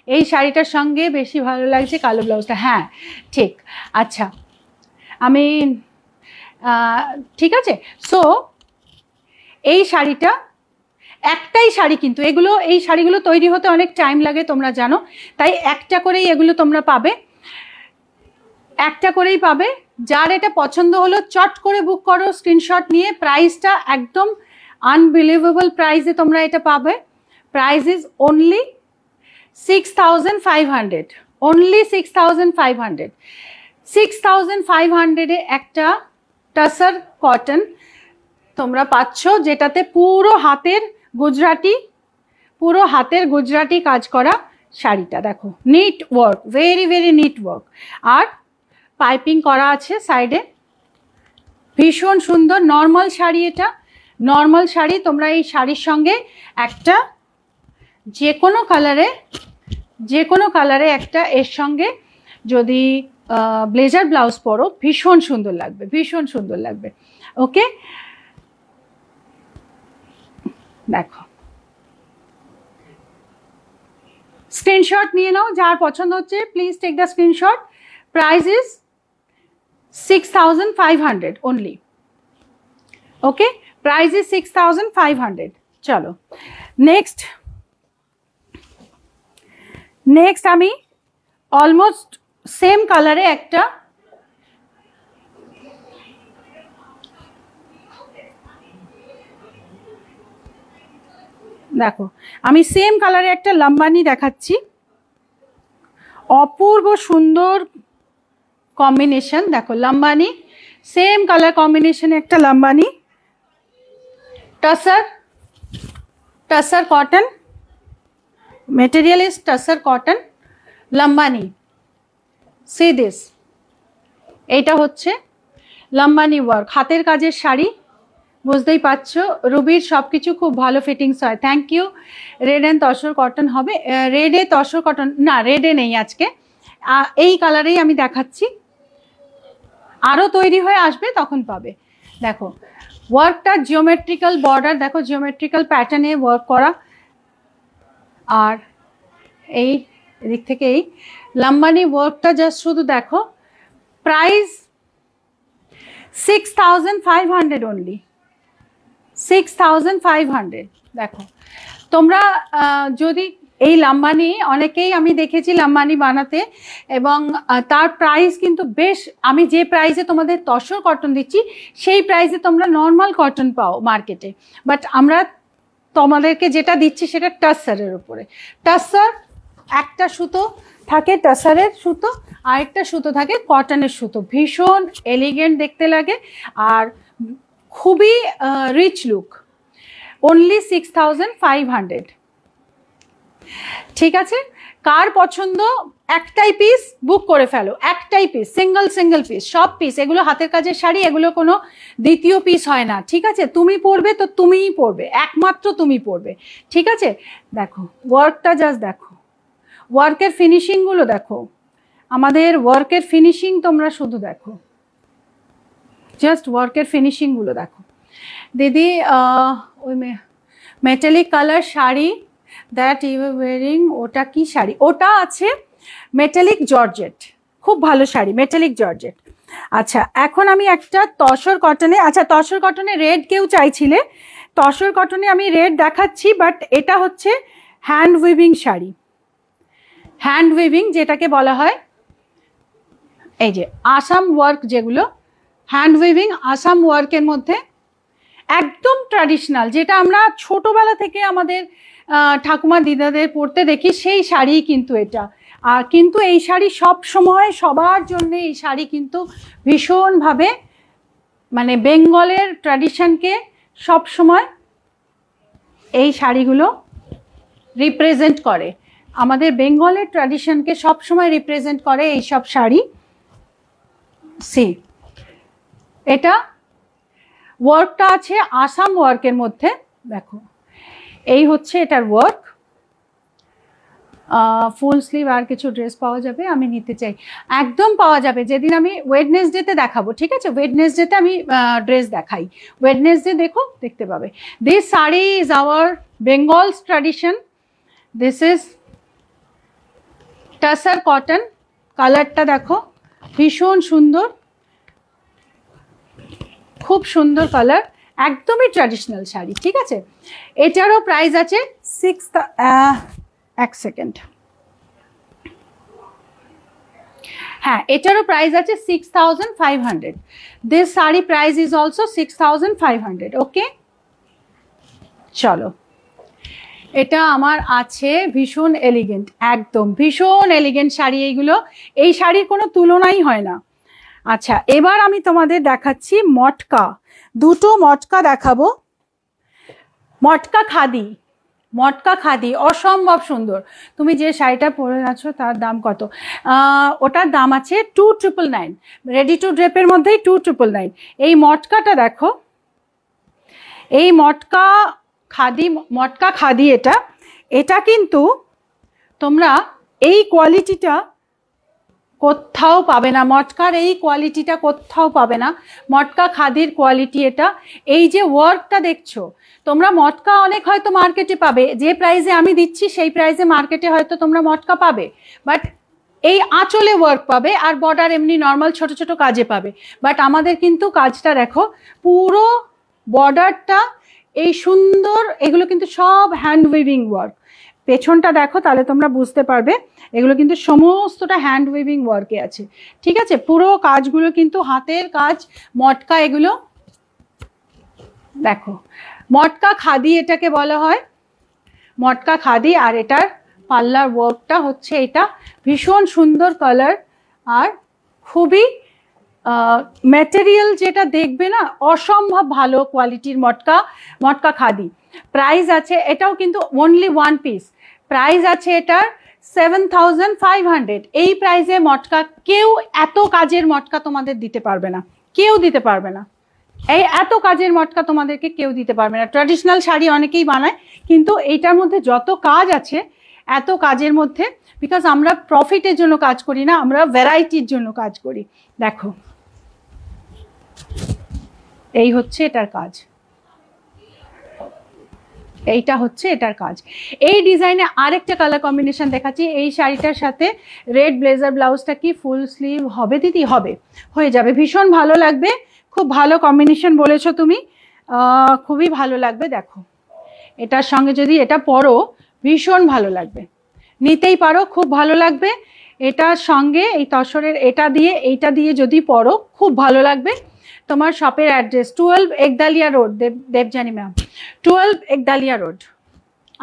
A: এই শাড়িটার সঙ্গে বেশি ভালো লাগছে কালো ব্লাউজটা। হ্যাঁ ঠিক। আচ্ছা আমি ঠিক আছে। সো এই শাড়িটা একটাই শাড়ি, কিন্তু এগুলো এই শাড়িগুলো তৈরি হতে অনেক টাইম লাগে তোমরা জানো, তাই একটা করেই এগুলো তোমরা পাবে, একটা করেই পাবে। যার এটা পছন্দ হলো চট করে বুক করো স্ক্রিনশট নিয়ে। প্রাইসটা একদম আনবিলিভেবল প্রাইসে তোমরা এটা পাবে। Price is only 6500, only 6500। 6500-এ একটা টাসার কটন তোমরা পাচ্ছ, যেটাতে পুরো হাতের গুজরাটি কাজ করা শাড়িটা দেখো, neat work, very very neat work, আর পাইপিং করা আছে সাইডে, ভীষণ সুন্দর। নর্মাল শাড়ি, এটা নর্মাল শাড়ি। তোমরা এই শাড়ির সঙ্গে একটা যে কোনো কালারে একটা এর সঙ্গে যদি ব্লেজার ব্লাউজ পরো ভীষণ সুন্দর লাগবে, ভীষণ সুন্দর লাগবে। ওকে, দেখো স্ক্রিনশট নিয়ে নাও, যার পছন্দ হচ্ছে please take the screenshot. Price is 6500 only. Okay, price is 6500. চলো নেক্সট আমি অলমোস্ট সেম কালারে একটা দেখো, আমি সেম কালারে একটা লম্বানি দেখাচ্ছি, অপূর্ব সুন্দর কম্বিনেশন। দেখো লম্বানি, সেম কালার কম্বিনেশনে একটা Lambani, tussar cotton, material is tussar cotton, Lambani. C this, এইটা হচ্ছে লম্বানি ওয়ার্ক, হাতের কাজের শাড়ি, বুঝতেই পারছো। রুবির সব কিছু খুব ভালো ফিটিংস হয়, thank you. Red and tussar cotton হবে, রেডে তসর কটন না, রেডে নেই আজকে, এই কালারেই আমি দেখাচ্ছি, আরও তৈরি হয়ে আসবে তখন পাবে। দেখো ওয়ার্কটা জিওমেট্রিক্যাল বর্ডার, দেখো জিওমেট্রিক্যাল প্যাটার্নে ওয়ার্ক করা, আর এই এদিক থেকে এই লম্বানি ওয়ার্কটা জাস্ট শুধু দেখো। Price 6500 only, 6500। দেখো তোমরা যদি এই লাম্বানি, অনেকেই আমি দেখেছি লাম্বানি বানাতে, এবং তার প্রাইস কিন্তু বেশ, আমি যে প্রাইসে তোমাদের তসর কটন দিচ্ছি সেই প্রাইসে তোমরা নর্মাল কটন পাও মার্কেটে, বাট আমরা তোমাদেরকে যেটা দিচ্ছি সেটা টাসারের উপরে। টাসার একটা সুতো থাকে টাসারের সুতো, আরেকটা সুতো থাকে কটনের সুতো, ভীষণ এলিগেন্ট দেখতে লাগে আর খুবই রিচ লুক। অনলি 6500। ঠিক আছে, কার পছন্দ একটাই পিস বুক করে ফেলো, একটাই পিস, সিঙ্গেল পিস, সব পিস, এগুলো হাতের কাজের শাড়ি, এগুলো কোনো দ্বিতীয় পিস হয় না। ঠিক আছে, তুমি পরবে তো তুমিই পরবে, একমাত্র তুমি পরবে। ঠিক আছে, দেখো ওয়ার্কটা জাস্ট দেখো, ওয়ার্কের ফিনিশিংগুলো দেখো, আমাদের ওয়ার্কের ফিনিশিং তোমরা শুধু দেখো, জাস্ট ওয়ার্কের ফিনিশিংগুলো দেখো। দিদি ওই metallic colour sari that you are wearing, ওটা কি শাড়ি? ওটা আছে মেটালিক জর্জেট, খুব ভালো শাড়ি, মেটালিক জর্জেট। আচ্ছা, এখন আমি একটা তসর কটনে, আচ্ছা তসর কটনে রেড কেউ চাইছিলে, তসর কটনে আমি রেড দেখাচ্ছি, বাট এটা হচ্ছে hand weaving sari, hand weaving যেটাকে বলা হয়, এই যে আসাম ওয়ার্ক, যেগুলো হ্যান্ড উইভিং আসাম ওয়ার্কের মধ্যে একদম ট্র্যাডিশনাল, যেটা আমরা ছোটবেলা থেকে আমাদের ঠাকুমা দিদাদের পরতে দেখি, সেই শাড়ি কিন্তু এটা। আর কিন্তু এই শাড়ি সব সময় সবার জন্য, এই শাড়ি কিন্তু ভীষণভাবে মানে বেঙ্গলের ট্র্যাডিশনকে সব সময় এই শাড়িগুলো রিপ্রেজেন্ট করে, আমাদের বেঙ্গলের ট্র্যাডিশনকে সব সময় রিপ্রেজেন্ট করে এই সব শাড়ি। সি, এটা ওয়ার্কটা আছে আসাম ওয়ার্কের মধ্যে, দেখো এই হচ্ছে এটার ওয়ার্ক। ফুল স্লিভ আর কিছু ড্রেস পাওয়া যাবে? আমি নিতে চাই, একদম পাওয়া যাবে, যেদিন আমি ওয়েডনেসডেতে দেখাবো। ঠিক আছে, ওয়েডনেসডেতে আমি ড্রেস দেখাই, ওয়েডনেসডে দেখো, দেখতে পাবে। This sari is our Bengal's tradition, this is tussar cotton, কালারটা দেখো ভীষণ সুন্দর, খুব সুন্দর কালার, একদমই ট্র্যাডিশনাল শাড়ি, ঠিক আছে। এটারও প্রাইস আছে 1 সেকেন্ড, হ্যাঁ এটারও প্রাইস আছে 6500। This sari price is also 6500। ওকে, চলো এটা আমার আছে ভীষণ এলিগেন্ট, একদম ভীষণ এলিগেন্ট শাড়ি এইগুলো, এই শাড়ির কোনো তুলনাই হয় না। আচ্ছা এবার আমি তোমাদের দেখাচ্ছি মটকা, দুটো মটকা দেখাবো। মটকা খাদি, মটকা খাদি অসম্ভব সুন্দর। তুমি যে শাড়িটা পরে আছো তার দাম কত? ওটার দাম আছে 2999, রেডি টু ড্রেপের মধ্যেই 2999। এই মটকাটা দেখো, এই মটকা খাদি, মটকা খাদি এটা, এটা কিন্তু তোমরা এই কোয়ালিটিটা কোথাও পাবে না, মটকার এই কোয়ালিটিটা কোথাও পাবে না, মটকা খাদির কোয়ালিটি এটা। এই যে ওয়ার্কটা দেখছো তোমরা, মটকা অনেক হয়তো মার্কেটে পাবে, যে প্রাইসে আমি দিচ্ছি সেই প্রাইসে মার্কেটে হয়তো তোমরা মটকা পাবে, বাট এই আঁচলে ওয়ার্ক পাবে আর বর্ডার এমনি নর্মাল ছোট ছোট কাজে পাবে। বাট আমাদের কিন্তু কাজটা দেখো, পুরো বর্ডারটা এই সুন্দর, এগুলো কিন্তু সব হ্যান্ড উইভিং ওয়ার্ক। পেছনটা দেখো তাহলে তোমরা বুঝতে পারবে, এগুলো কিন্তু সমস্তটা হ্যান্ড উইভিং ওয়ার্কে আছে, ঠিক আছে। পুরো কাজগুলো কিন্তু হাতের কাজ, মটকা এগুলো দেখো, মটকা খাদি এটাকে বলা হয়, মটকা খাদি। আর এটার পাল্লার ওয়ার্কটা হচ্ছে এটা, ভীষণ সুন্দর কালার আর খুবই ম্যাটেরিয়াল যেটা দেখবে না, অসম্ভব ভালো কোয়ালিটির মটকা, মটকা খাদি। প্রাইস আছে, এটাও কিন্তু অনলি ওয়ান পিস, প্রাইস আছে এটার 7500। এই প্রাইসে মটকা কেউ, এত কাজের মটকা তোমাদের দিতে পারবে না, কেউ দিতে পারবে না, এই এত কাজের মটকা তোমাদেরকে কেউ দিতে পারবে না। ট্র্যাডিশনাল শাড়ি অনেকেই বানায়, কিন্তু এইটার মধ্যে যত কাজ আছে, এত কাজের মধ্যে, বিকজ আমরা প্রফিটের জন্য কাজ করি না, আমরা ভ্যারাইটির জন্য কাজ করি। দেখো এই হচ্ছে এটার কাজ, এইটা হচ্ছে এটার কাজ। এই ডিজাইনে আরেকটা কালার কম্বিনেশন দেখাচ্ছি। এই শাড়িটার সাথে রেড ব্লেজার ব্লাউজটা কি ফুল স্লিভ হবে দিদি? হবে, হয়ে যাবে, ভীষণ ভালো লাগবে, খুব ভালো কম্বিনেশন বলেছো তুমি, খুবই ভালো লাগবে। দেখো এটার সঙ্গে যদি এটা পরো ভীষণ ভালো লাগবে, নিতেই পারো, খুব ভালো লাগবে। এটার সঙ্গে এই তসরের এটা দিয়ে, এইটা দিয়ে যদি পরো খুব ভালো লাগবে। তোমার শপের address 12 Ekdalia road, Debjani ma'am, 12 Ekdalia road.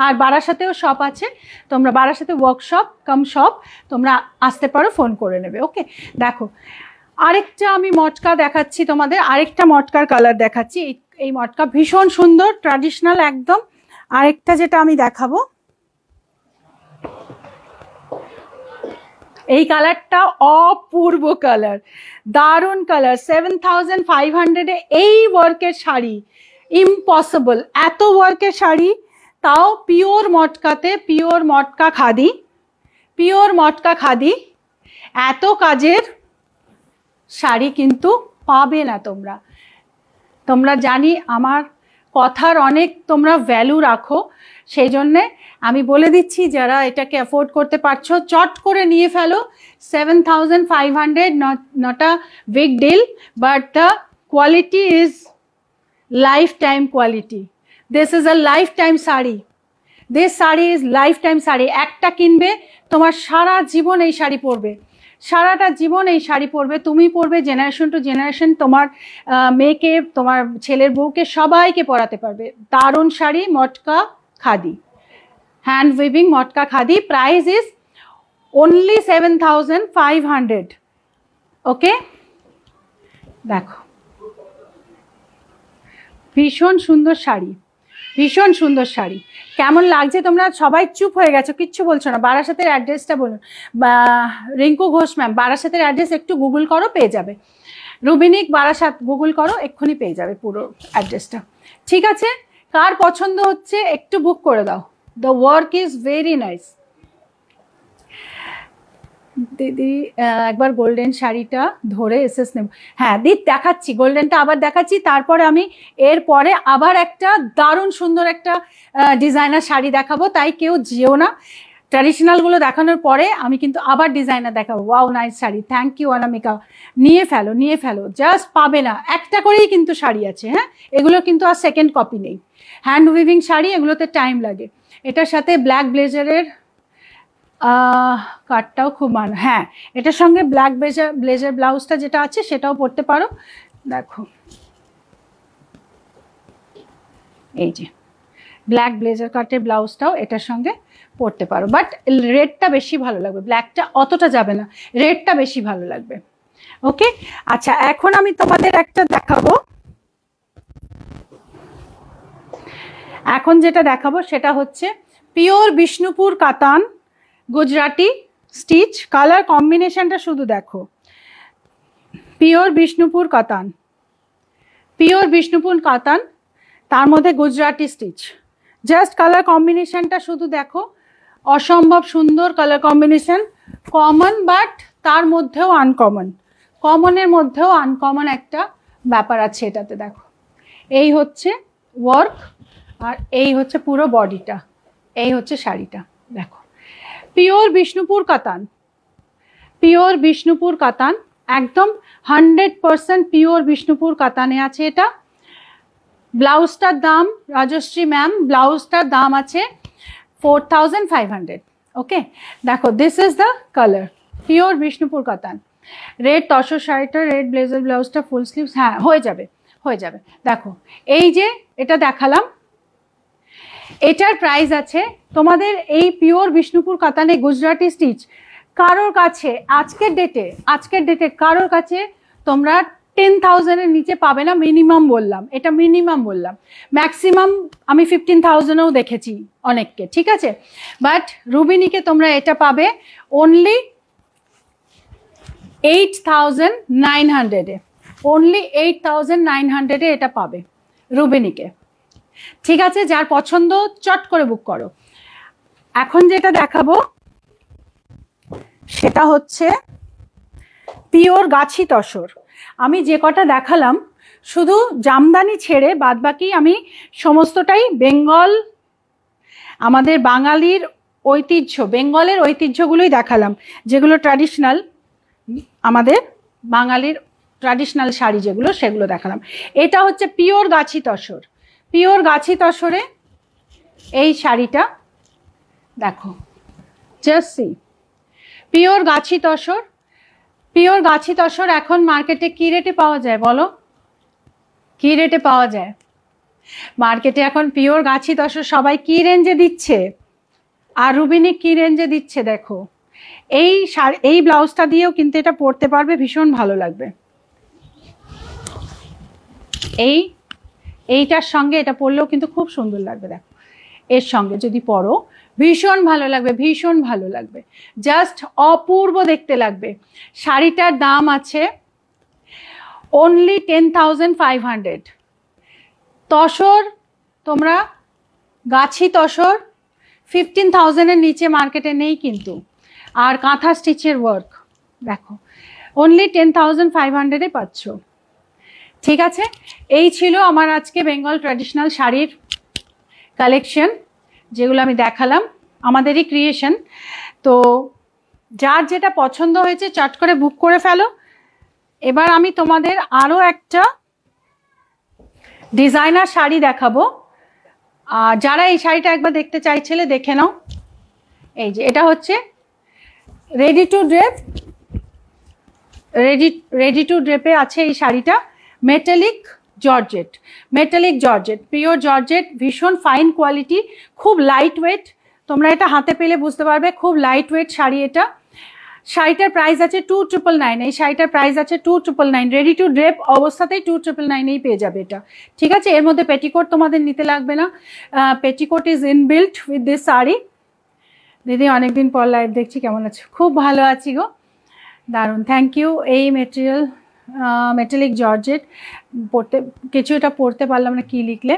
A: আর বারাসাতেও শপ আছে, তোমরা বারাসাতে ওয়ার্কশপ কাম শপ, তোমরা আসতে পারো, ফোন করে নেবে। ওকে, দেখো আরেকটা আমি মটকা দেখাচ্ছি তোমাদের, আরেকটা মটকার কালার দেখাচ্ছি। এই মটকা ভীষণ সুন্দর, ট্র্যাডিশনাল একদম। আরেকটা যেটা আমি দেখাবো, এই কালারটা অপূর্ব কালার, দারুণ কালার। 7500-এ এই ওয়ার্কের শাড়ি ইম্পসিবল, এত ওয়ার্কের শাড়ি, তাও পিওর মটকাতে, পিওর মটকা খাদি, পিওর মটকা খাদি। এত কাজের শাড়ি কিন্তু পাবে না তোমরা। তোমরা জানি আমার কথার অনেক তোমরা ভ্যালু রাখো, সেই জন্যে আমি বলে দিচ্ছি, যারা এটাকে অ্যাফোর্ড করতে পারছো চট করে নিয়ে ফেলো। 7500, not a big deal, but the quality is lifetime quality. This is a lifetime sari, this sari is lifetime sari. একটা কিনবে তোমার সারা জীবন এই শাড়ি পরবে, সারাটা জীবন এই শাড়ি পরবে, তুমি পরবে, জেনারেশন টু জেনারেশন তোমার মেয়েকে, তোমার ছেলের বউকে, সবাইকে পরাতে পারবে। দারুণ শাড়ি, মটকা khadi, hand weaving matka khadi. Price is only 7500। Okay, দেখো ভীষণ সুন্দর শাড়ি, ভীষণ সুন্দর শাড়ি। কেমন লাগছে? তোমরা সবাই চুপ হয়ে গেছো, কিচ্ছু বলছো না। বারাসাতের অ্যাড্রেসটা বলুন। রিঙ্কু ঘোষ ম্যাম, বারাসাতের অ্যাড্রেস একটু গুগল করো, পেয়ে যাবে। রুবিনিক বারাসাত গুগল করো, এক্ষুনি পেয়ে যাবে পুরো অ্যাড্রেসটা। ঠিক আছে, কার পছন্দ হচ্ছে একটু বুক করে দাও। The work is very nice. দিদি একবার গোল্ডেন শাড়িটা ধরে এসেস নেব। হ্যাঁ দিদি দেখাচ্ছি, গোল্ডেনটা আবার দেখাচ্ছি, তারপরে আমি এরপরে আবার একটা দারুণ সুন্দর একটা ডিজাইনার শাড়ি দেখাবো, তাই কেউ যেও না। ট্র্যাডিশনালগুলো দেখানোর পরে আমি কিন্তু আবার ডিজাইনার দেখাবো। Wow nice sari, thank you Anamika. নিয়ে ফেলো, জাস্ট পাবে না, একটা করেই কিন্তু শাড়ি আছে। হ্যাঁ, এগুলো কিন্তু আর সেকেন্ড কপি নেই। হ্যান্ড উইভিং শাড়ি, এগুলোতে টাইম লাগে। এটার সাথে ব্ল্যাক ব্লেজারের কাটটাও খুব হ্যাঁ, এটার সঙ্গে ব্ল্যাক ব্লেজার ব্লাউজটা যেটা আছে সেটাও পরতে পারো। দেখো এই যে ব্ল্যাক ব্লেজার কাটের ব্লাউজটাও এটার সঙ্গে পরতে পারো, বাট রেডটা বেশি ভালো লাগবে, ব্ল্যাকটা অতটা যাবে না, রেডটা বেশি ভালো লাগবে। ওকে, আচ্ছা এখন আমি তোমাদের একটা দেখাবো। এখন যেটা দেখাবো সেটা হচ্ছে পিওর বিষ্ণুপুর কাতান গুজরাটি স্টিচ। কালার কম্বিনেশনটা শুধু দেখো, পিওর বিষ্ণুপুর কাতান, তার মধ্যে গুজরাটি স্টিচ। জাস্ট কালার কম্বিনেশনটা শুধু দেখো, অসম্ভব সুন্দর কালার কম্বিনেশন। কমন বাট তার মধ্যেও আনকমন, কমনের মধ্যেও আনকমন একটা ব্যাপার আছে এটাতে। দেখো এই হচ্ছে ওয়ার্ক, আর এই হচ্ছে পুরো বডিটা, এই হচ্ছে শাড়িটা। দেখো পিওর বিষ্ণুপুর কাতান, একদম 100% পিওর বিষ্ণুপুর কাতানে আছে এটা। ব্লাউজটার দাম, রাজশ্রী ম্যাম, ব্লাউজটার দাম আছে 4500। ওকে, দেখো this is the colour, pure Bishnupur কাতান। রেড তসর শাড়িটা, রেড ব্লেজার ব্লাউজটা ফুল স্লিভস, হ্যাঁ হয়ে যাবে। দেখো এই যে এটা দেখালাম, এটার প্রাইস আছে তোমাদের এই পিওর বিষ্ণুপুর কাতানে গুজরাটি স্টিচ কারোর কাছে আজকের ডেটে কারোর কাছে তোমরা 10,000-এর নিচে পাবে না। মিনিমাম বললাম, এটা মিনিমাম বললাম, ম্যাক্সিমাম আমি 15,000-ও দেখেছি অনেককে, ঠিক আছে। বাট রুবিনিকে তোমরা এটা পাবে অনলি 8,900-এ, অনলি 8,900-এ এটা পাবে রুবিনিকে, ঠিক আছে। যার পছন্দ চট করে বুক করো। এখন যেটা দেখাবো সেটা হচ্ছে পিওর গাছি তসর। আমি যে কটা দেখালাম শুধু জামদানি ছেড়ে বাদবাকি আমি সমস্তটাই বেঙ্গল, আমাদের বাঙালির ঐতিহ্য, বেঙ্গলের ঐতিহ্যগুলোই দেখালাম, যেগুলো ট্র্যাডিশনাল, আমাদের বাঙালির ট্র্যাডিশনাল শাড়ি যেগুলো, সেগুলো দেখালাম। এটা হচ্ছে পিওর গাছি তসর, পিওর গাছি তসরে এই শাড়িটা দেখো, জাস্ট সি, পিওর গাছি তসর। পিওর গাছি তসর এখন মার্কেটে কি রেটে পাওয়া যায় বলো, কি রেটে পাওয়া যায় মার্কেটে এখন? পিওর গাছি তসর সবাই কি রেঞ্জে দিচ্ছে, আর রুবিনি কি রেঞ্জে দিচ্ছে দেখো। এই ব্লাউজটা দিয়েও কিন্তু এটা পরতে পারবে, ভীষণ ভালো লাগবে। এইটার সঙ্গে এটা পরলেও কিন্তু খুব সুন্দর লাগবে। দেখো এর সঙ্গে যদি পরো ভীষণ ভালো লাগবে, ভীষণ ভালো লাগবে, জাস্ট অপূর্ব দেখতে লাগবে। শাড়িটার দাম আছে অনলি 10,500। তসর তোমরা গাছি তসর 15,000-এর নিচে মার্কেটে নেই কিন্তু। আর কাঁথা স্টিচের ওয়ার্ক দেখো অনলি 10,500-এ পাচ্ছ, ঠিক আছে। এই ছিল আমার আজকে বেঙ্গল ট্র্যাডিশনাল শাড়ির কালেকশন, যেগুলো আমি দেখালাম, আমাদেরই ক্রিয়েশন। তো যার যেটা পছন্দ হয়েছে চট করে বুক করে ফেলো। এবার আমি তোমাদের আরও একটা ডিজাইনার শাড়ি দেখাবো, যারা এই শাড়িটা একবার দেখতে চাইছিলে দেখে নাও। এই যে এটা হচ্ছে রেডি টু ড্রেপে আছে এই শাড়িটা। মেটালিক জর্জেট, পিওর জর্জেট, ভীষণ ফাইন কোয়ালিটি, খুব লাইট ওয়েট। তোমরা এটা হাতে পেলে বুঝতে পারবে, খুব লাইট ওয়েট শাড়ি এটা। শাড়িটার প্রাইস আছে 2,999। এই শাড়িটার প্রাইস আছে 2,999। রেডি টু ড্রেপ অবস্থাতেই 2,999-এই পেয়ে যাবে এটা, ঠিক আছে। এর মধ্যে পেটিকোট তোমাদের নিতে লাগবে না, petticoat is inbuilt with this sari. দিদি অনেকদিন পর লাইভ দেখছি, কেমন আছো? খুব ভালো আছি গো, দারুণ, থ্যাংক ইউ। এই মেটালিক জর্জেট পড়তে, কিছু এটা পড়তে পারলাম না কি লিখলে।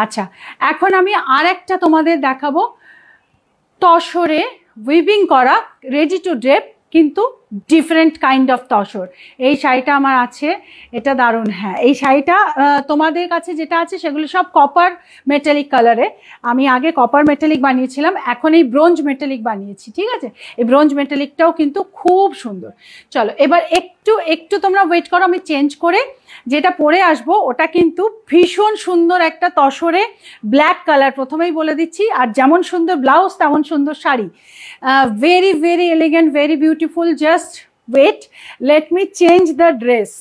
A: আচ্ছা এখন আমি আর একটা তোমাদের দেখাবো তসরে উইভিং করা রেডি টু ড্রেপ, কিন্তু ডিফারেন্ট কাইন্ড অফ তসর। এই শাড়িটা আমার আছে, এটা দারুণ। হ্যাঁ, এই শাড়িটা তোমাদের কাছে যেটা আছে সেগুলো সব কপার মেটালিক কালারে। আমি আগে কপার মেটালিক বানিয়েছিলাম, এখন এই ব্রোঞ্জ মেটালিক বানিয়েছি, ঠিক আছে? এই ব্রোঞ্জ মেটালিকটাও কিন্তু খুব সুন্দর। চলো এবার একটু তোমরা ওয়েট করো, আমি চেঞ্জ করে যেটা পরে আসবো ওটা কিন্তু ভীষণ সুন্দর একটা তসরে ব্ল্যাক কালার, প্রথমেই বলে দিচ্ছি। আর যেমন সুন্দর ব্লাউজ তেমন সুন্দর sari, very very elegant, very beautiful. Just wait, let me change the dress.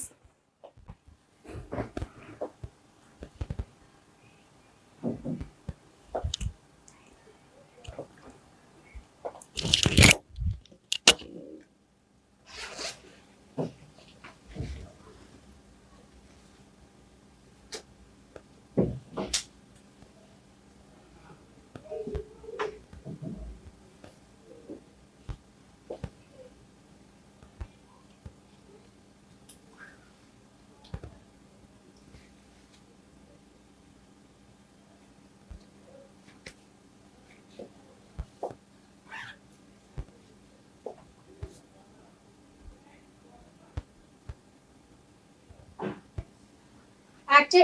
A: একটা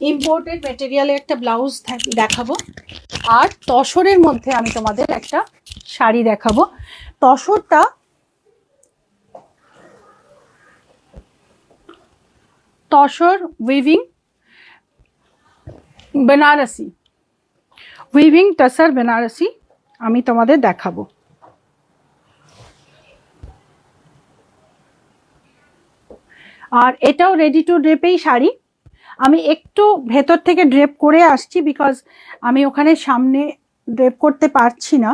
A: ইম্পোর্টেড ম্যাটেরিয়ালে একটা ব্লাউজ দেখাবো, আর তসরের মধ্যে আমি তোমাদের একটা শাড়ি দেখাবো। তসরটা তসর উইভিং বেনারসি, উইভিং তসর বেনারসি আমি তোমাদের দেখাবো। আর এটাও রেডি টু ড্রেপেই শাড়ি। আমি একটু ভেতর থেকে ড্রেপ করে আসছি, বিকজ আমি ওখানে সামনে ড্রেপ করতে পারছি না,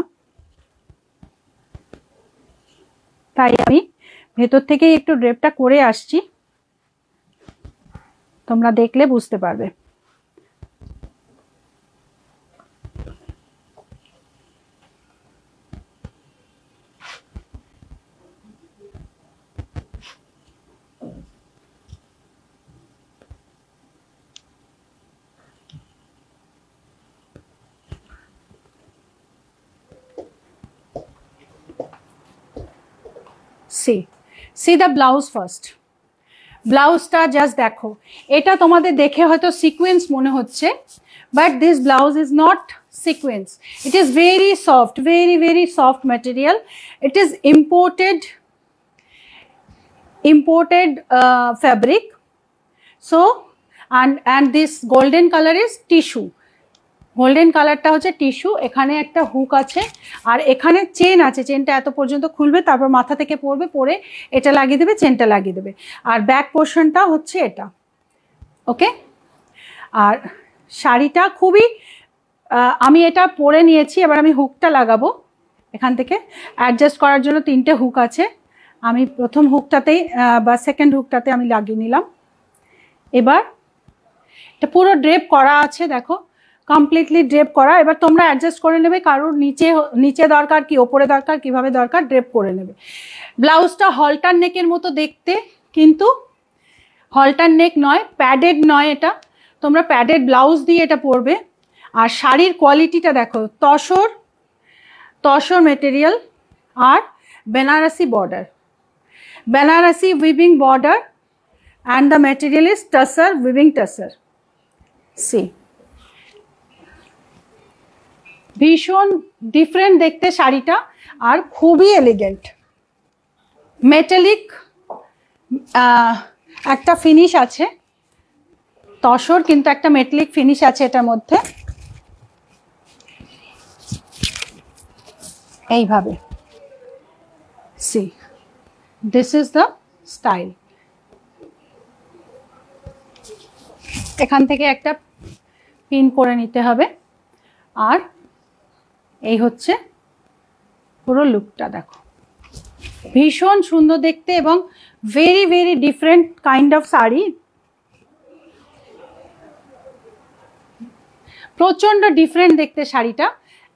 A: তাই আমি ভেতর থেকেই একটু ড্রেপটা করে আসছি, তোমরা দেখলে বুঝতে পারবে। see the blouse first. ব্লাউজটা জাস্ট দেখো, এটা তোমাদের দেখে হয়তো সিকোয়েন্স মনে হচ্ছে, but this blouse is not sequence. It is very soft, very very soft material. It is imported fabric. So and this golden color is tissue. Golden কালারটা হচ্ছে টিস্যু, এখানে একটা হুক আছে আর এখানে চেন আছে, চেনটা এত পর্যন্ত খুলবে, তারপর মাথা থেকে পড়বে, পরে এটা লাগিয়ে দেবে, চেনটা লাগিয়ে দেবে। আর ব্যাক পোর্শনটা হচ্ছে এটা, ওকে। আর শাড়িটা খুবই, আমি এটা পরে নিয়েছি, এবার আমি হুকটা লাগাবো। এখান থেকে অ্যাডজাস্ট করার জন্য 3টে হুক আছে, আমি প্রথম হুকটাতেই বা সেকেন্ড হুকটাতে আমি লাগিয়ে নিলাম। এবার এটা পুরো ড্রেপ করা আছে, দেখো কমপ্লিটলি ড্রেপ করা। এবার তোমরা অ্যাডজাস্ট করে নেবে, কারোর নিচে দরকার কি ওপরে দরকার, কিভাবে দরকার ড্রেপ করে নেবে। ব্লাউজটা হলটার নেকের মতো দেখতে, কিন্তু হলটার নেক নয়, প্যাডেড নয়, এটা তোমরা প্যাডেড ব্লাউজ দিয়ে এটা পরবে। আর শাড়ির কোয়ালিটিটা দেখো, তসর মেটেরিয়াল আর Banarasi border, Banarasi weaving border, and the material is tussar, weaving tussar. See ভীষণ ডিফারেন্ট দেখতে শাড়িটা, আর খুবই এলিগেন্ট। মেটালিক একটা ফিনিশ আছে, তসর কিন্তু একটা মেটালিক ফিনিশ আছে এটার মধ্যে, এইভাবে। C this is the style. এখান থেকে একটা পিন করে নিতে হবে, আর এই হচ্ছে পুরো লুকটা, দেখো ভীষণ সুন্দর দেখতে এবং very very different kind of sari, প্রচন্ড ডিফারেন্ট দেখতে শাড়িটা,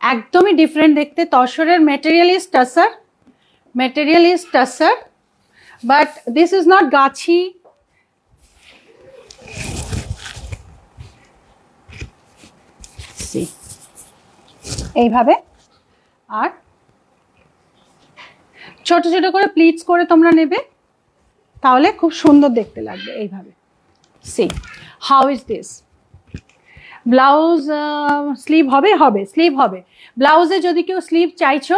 A: একদমই ডিফারেন্ট দেখতে। তসরের material is tussar, but this is not gachhi. এইভাবে, আর ছোট ছোট করে প্লিটস করে তোমরা নেবে, তাহলে খুব সুন্দর দেখতে লাগবে এইভাবে। C how is this blouse. Sleeve হবে, হবে স্লিভ হবে। ব্লাউজে যদি কেউ স্লিভ চাইছো,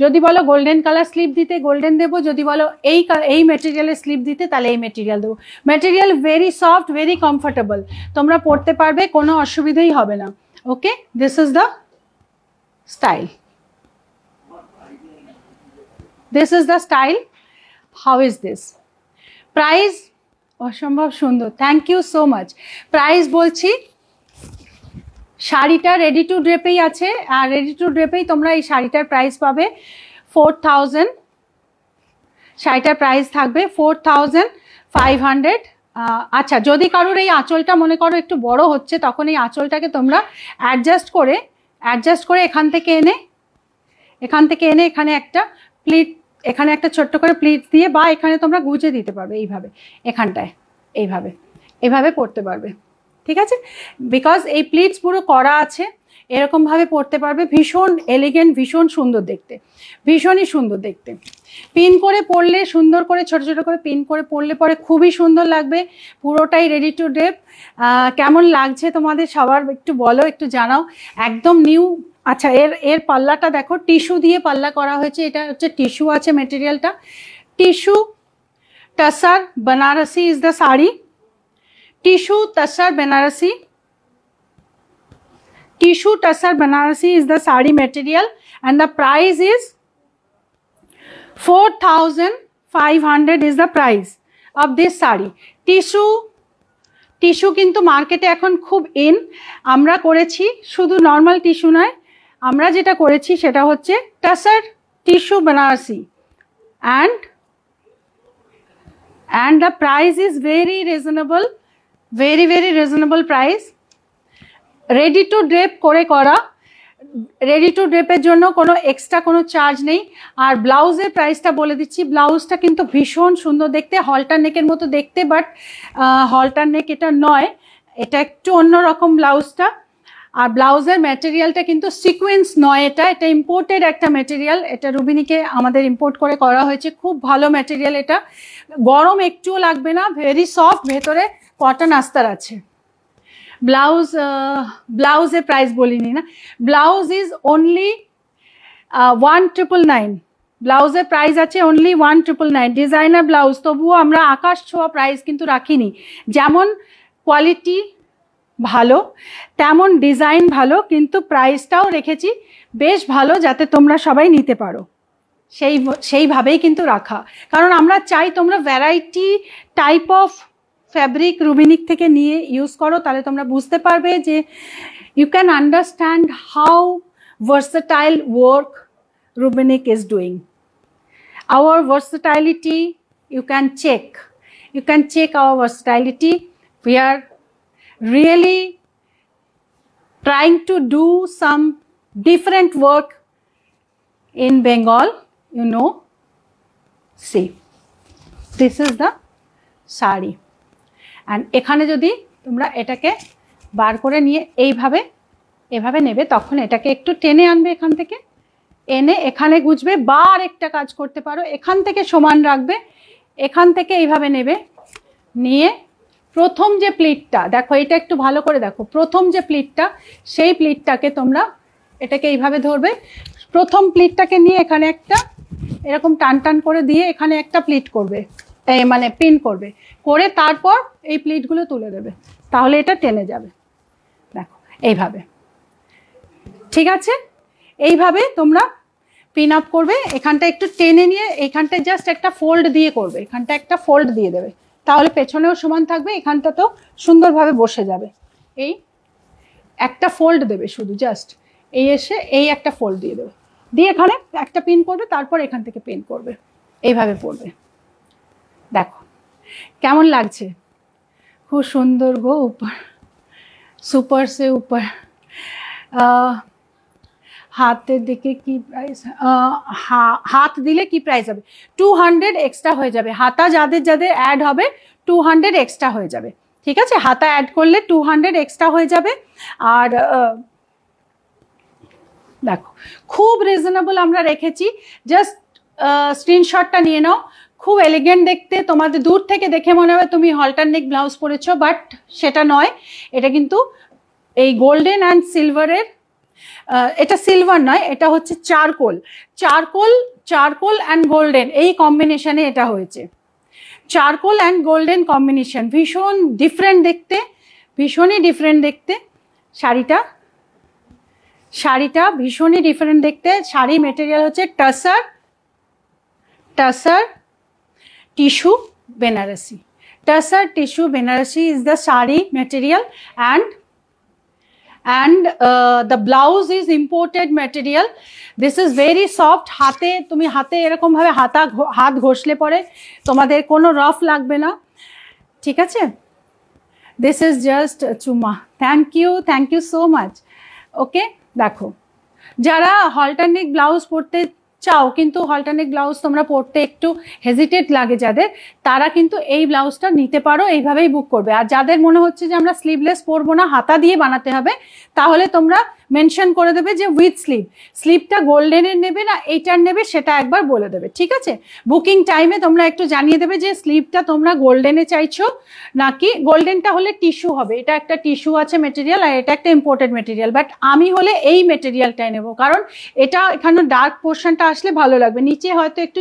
A: যদি বলো গোল্ডেন কালার স্লিভ দিতে গোল্ডেন দেবো, যদি বলো এই মেটেরিয়ালের স্লিভ দিতে তাহলে এই মেটেরিয়াল দেবো। Material very soft, very comfortable, তোমরা পরতে পারবে, কোনো অসুবিধাই হবে না। Okay, this is the style, this is the style. How is this? Price অসম্ভব সুন্দর, thank you so much. Price বলছি, শাড়িটা রেডি টু ড্রেপেই আছে, আর রেডি টু ড্রেপেই তোমরা এই শাড়িটার প্রাইস পাবে 4000। শাড়িটার প্রাইস থাকবে 4500। আচ্ছা, যদি কারোর এই আঁচলটা মনে করো একটু বড় হচ্ছে, তখন এই আঁচলটাকে তোমরা অ্যাডজাস্ট করে এখান থেকে এনে এখানে একটা প্লিট, এখানে একটা ছোট্ট করে প্লিট দিয়ে, বা এখানে তোমরা গুজে দিতে পারবে এইভাবে, এখানটায় এইভাবে পরতে পারবে। ঠিক আছে, বিকজ এই প্লিটস পুরো করা আছে, এরকমভাবে পরতে পারবে। ভীষণ এলিগেন্ট, ভীষণ সুন্দর দেখতে, ভীষণই সুন্দর দেখতে। পিন করে পরলে, সুন্দর করে ছোট ছোট করে পিন করে পরলে পরে খুবই সুন্দর লাগবে। পুরোটাই রেডি টু ড্রেপ। কেমন লাগছে তোমাদের সবার একটু বলো, একটু জানাও। একদম নিউ। আচ্ছা, এর পাল্লাটা দেখো, টিস্যু দিয়ে পাল্লা করা হয়েছে। এটা হচ্ছে টিস্যু আছে মেটেরিয়ালটা। Tissue tussar Banarasi is the sari. Tissue tussar Banarasi, tissue tussar Banarasi is the sari material and the price is 4500 is the price of this sari. Tissue কিন্তু মার্কেটে এখন খুব ইন। আমরা করেছি শুধু নর্মাল টিস্যু নয়, আমরা যেটা করেছি সেটা হচ্ছে tussar tissue Banarasi and the price is very reasonable, very very reasonable price. Ready to drape করে করা, রেডি টু ড্রেপের জন্য কোনো এক্সট্রা কোনো চার্জ নেই। আর ব্লাউজের প্রাইসটা বলে দিচ্ছি, ব্লাউজটা কিন্তু ভীষণ সুন্দর দেখতে, হলটার নেকের মতো দেখতে, বাট হলটার নেক এটা নয়, এটা একটু অন্যরকম ব্লাউজটা। আর ব্লাউজের ম্যাটেরিয়ালটা কিন্তু সিকোয়েন্স নয়, এটা ইম্পোর্টেড একটা ম্যাটেরিয়াল। এটা রুবিনিকে আমাদের ইম্পোর্ট করে করা হয়েছে, খুব ভালো ম্যাটেরিয়াল। এটা গরম একটুও লাগবে না, ভেরি সফট, ভেতরে কটন আস্তার আছে। ব্লাউজের প্রাইস বলিনি না, ব্লাউজ ইজ অনলি 1999। ব্লাউজের প্রাইস আছে অনলি 1999। ডিজাইনার ব্লাউজ, তবুও আমরা আকাশ ছোঁয়া প্রাইস কিন্তু রাখিনি। যেমন কোয়ালিটি ভালো, তেমন ডিজাইন ভালো, কিন্তু প্রাইসটাও রেখেছি বেশ ভালো, যাতে তোমরা সবাই নিতে পারো, সেইভাবেই কিন্তু রাখা। কারণ আমরা চাই তোমরা variety type of fabric Rubinik থেকে নিয়ে ইউজ করো, তাহলে তোমরা বুঝতে পারবে যে you can understand how versatile work Rubinik is doing. Our versatility you can check our versatility. We are really trying to do some different work in Bengal, you know. See, this is the sari, and এখানে যদি তোমরা এটাকে বার করে নিয়ে এভাবে নেবে, তখন এটাকে একটু টেনে আনবে, এখান থেকে এনে এখানে গুজবে, বা আরেকটা কাজ করতে পারো, এখান থেকে সমান রাখবে, এখান থেকে এইভাবে নেবে, নিয়ে প্রথম যে প্লিটটা দেখো, এটা একটু ভালো করে দেখো, প্রথম যে প্লিটটা, সেই প্লিটটাকে তোমরা এটাকে এইভাবে ধরবে, প্রথম প্লিটটাকে নিয়ে এখানে একটা এরকম টান টান করে দিয়ে এখানে একটা প্লিট করবে, মানে পিন করবে, করে তারপর এই প্লিটগুলো তুলে দেবে, তাহলে এটা টেনে যাবে। দেখো এইভাবে, ঠিক আছে? এইভাবে তোমরা পিন আপ করবে, এখানটা একটু টেনে নিয়ে এখানটা জাস্ট একটা ফোল্ড দিয়ে করবে, এখানটা একটা ফোল্ড দিয়ে দেবে, তাহলে পেছনেও সমান থাকবে, এখানটা তো সুন্দরভাবে বসে যাবে। এই একটা ফোল্ড দেবে, শুধু জাস্ট এই এসে এই একটা ফোল্ড দিয়ে দেবে, দিয়ে এখানে একটা পিন করবে, তারপর এখান থেকে পিন করবে, এইভাবে পড়বে। দেখো কেমন লাগছে, খুব সুন্দর গো, উপর সুপার সে উপর। হাতের দিকে কি প্রাইস, হাত দিলে কি প্রাইস হবে? 200 এক্সট্রা হয়ে যাবে, হাতা যাদের যাদের অ্যাড হবে 200 এক্সট্রা হয়ে যাবে, ঠিক আছে? হাতা অ্যাড করলে 200 এক্সট্রা হয়ে যাবে। আর দেখো খুব রিজনেবল আমরা রেখেছি, জাস্ট স্ক্রিনশটটা নিয়ে নাও। খুব এলিগেন্ট দেখতে, তোমাদের দূর থেকে দেখে মনে হবে তুমি হলটার নেক ব্লাউজ পরেছো, বাট সেটা নয়। এটা কিন্তু এই গোল্ডেন অ্যান্ড সিলভারের, এটা সিলভার নয়, এটা হচ্ছে চারকোল, চারকোল অ্যান্ড গোল্ডেন এই কম্বিনেশনে এটা হয়েছে। চারকোল অ্যান্ড গোল্ডেন কম্বিনেশন, ভীষণ ডিফারেন্ট দেখতে, ভীষণই ডিফারেন্ট দেখতে। শাড়িটা ভীষণই ডিফারেন্ট দেখতে। শাড়ি মেটেরিয়াল হচ্ছে tussar tissue Banarasi. Tussar tissue Banarasi is the sari material, and the blouse is imported material. This is very soft. হাতে তুমি হাতে এরকম ভাবে হাত ঘষলে পরে তোমাদের কোনো রফ লাগবে না, ঠিক আছে? This is just চুমা। Thank you so much. Okay, দেখো যারা হলটার নেক ব্লাউজ পরতে চাও কিন্তু হলটার নেক ব্লাউজ তোমরা পরতে একটু হেজিটেট লাগে যাদের, তারা কিন্তু এই ব্লাউজটা নিতে পারো, এইভাবেই বুক করবে। আর যাদের মনে হচ্ছে যে আমরা স্লিভলেস পরবো না, হাতা দিয়ে বানাতে হবে, তাহলে তোমরা মেনশন করে দেবে যে উইথ স্লিভটা গোল্ডেনের নেবে না এইটার নেবে, সেটা একবার বলে দেবে, ঠিক আছে? বুকিং টাইমে তোমরা একটু জানিয়ে দেবে যে স্লিভটা তোমরা গোল্ডেনে চাইছো নাকি, গোল্ডেনটা হলে টিস্যু হবে, এটা একটা টিস্যু আছে মেটেরিয়াল, আর এটা একটা ইম্পোর্টেড মেটেরিয়াল, বাট আমি হলে এই মেটেরিয়ালটাই নেবো, কারণ এটা এখানে ডার্ক পোর্শনটা আসলে ভালো লাগবে। নিচে হয়তো একটু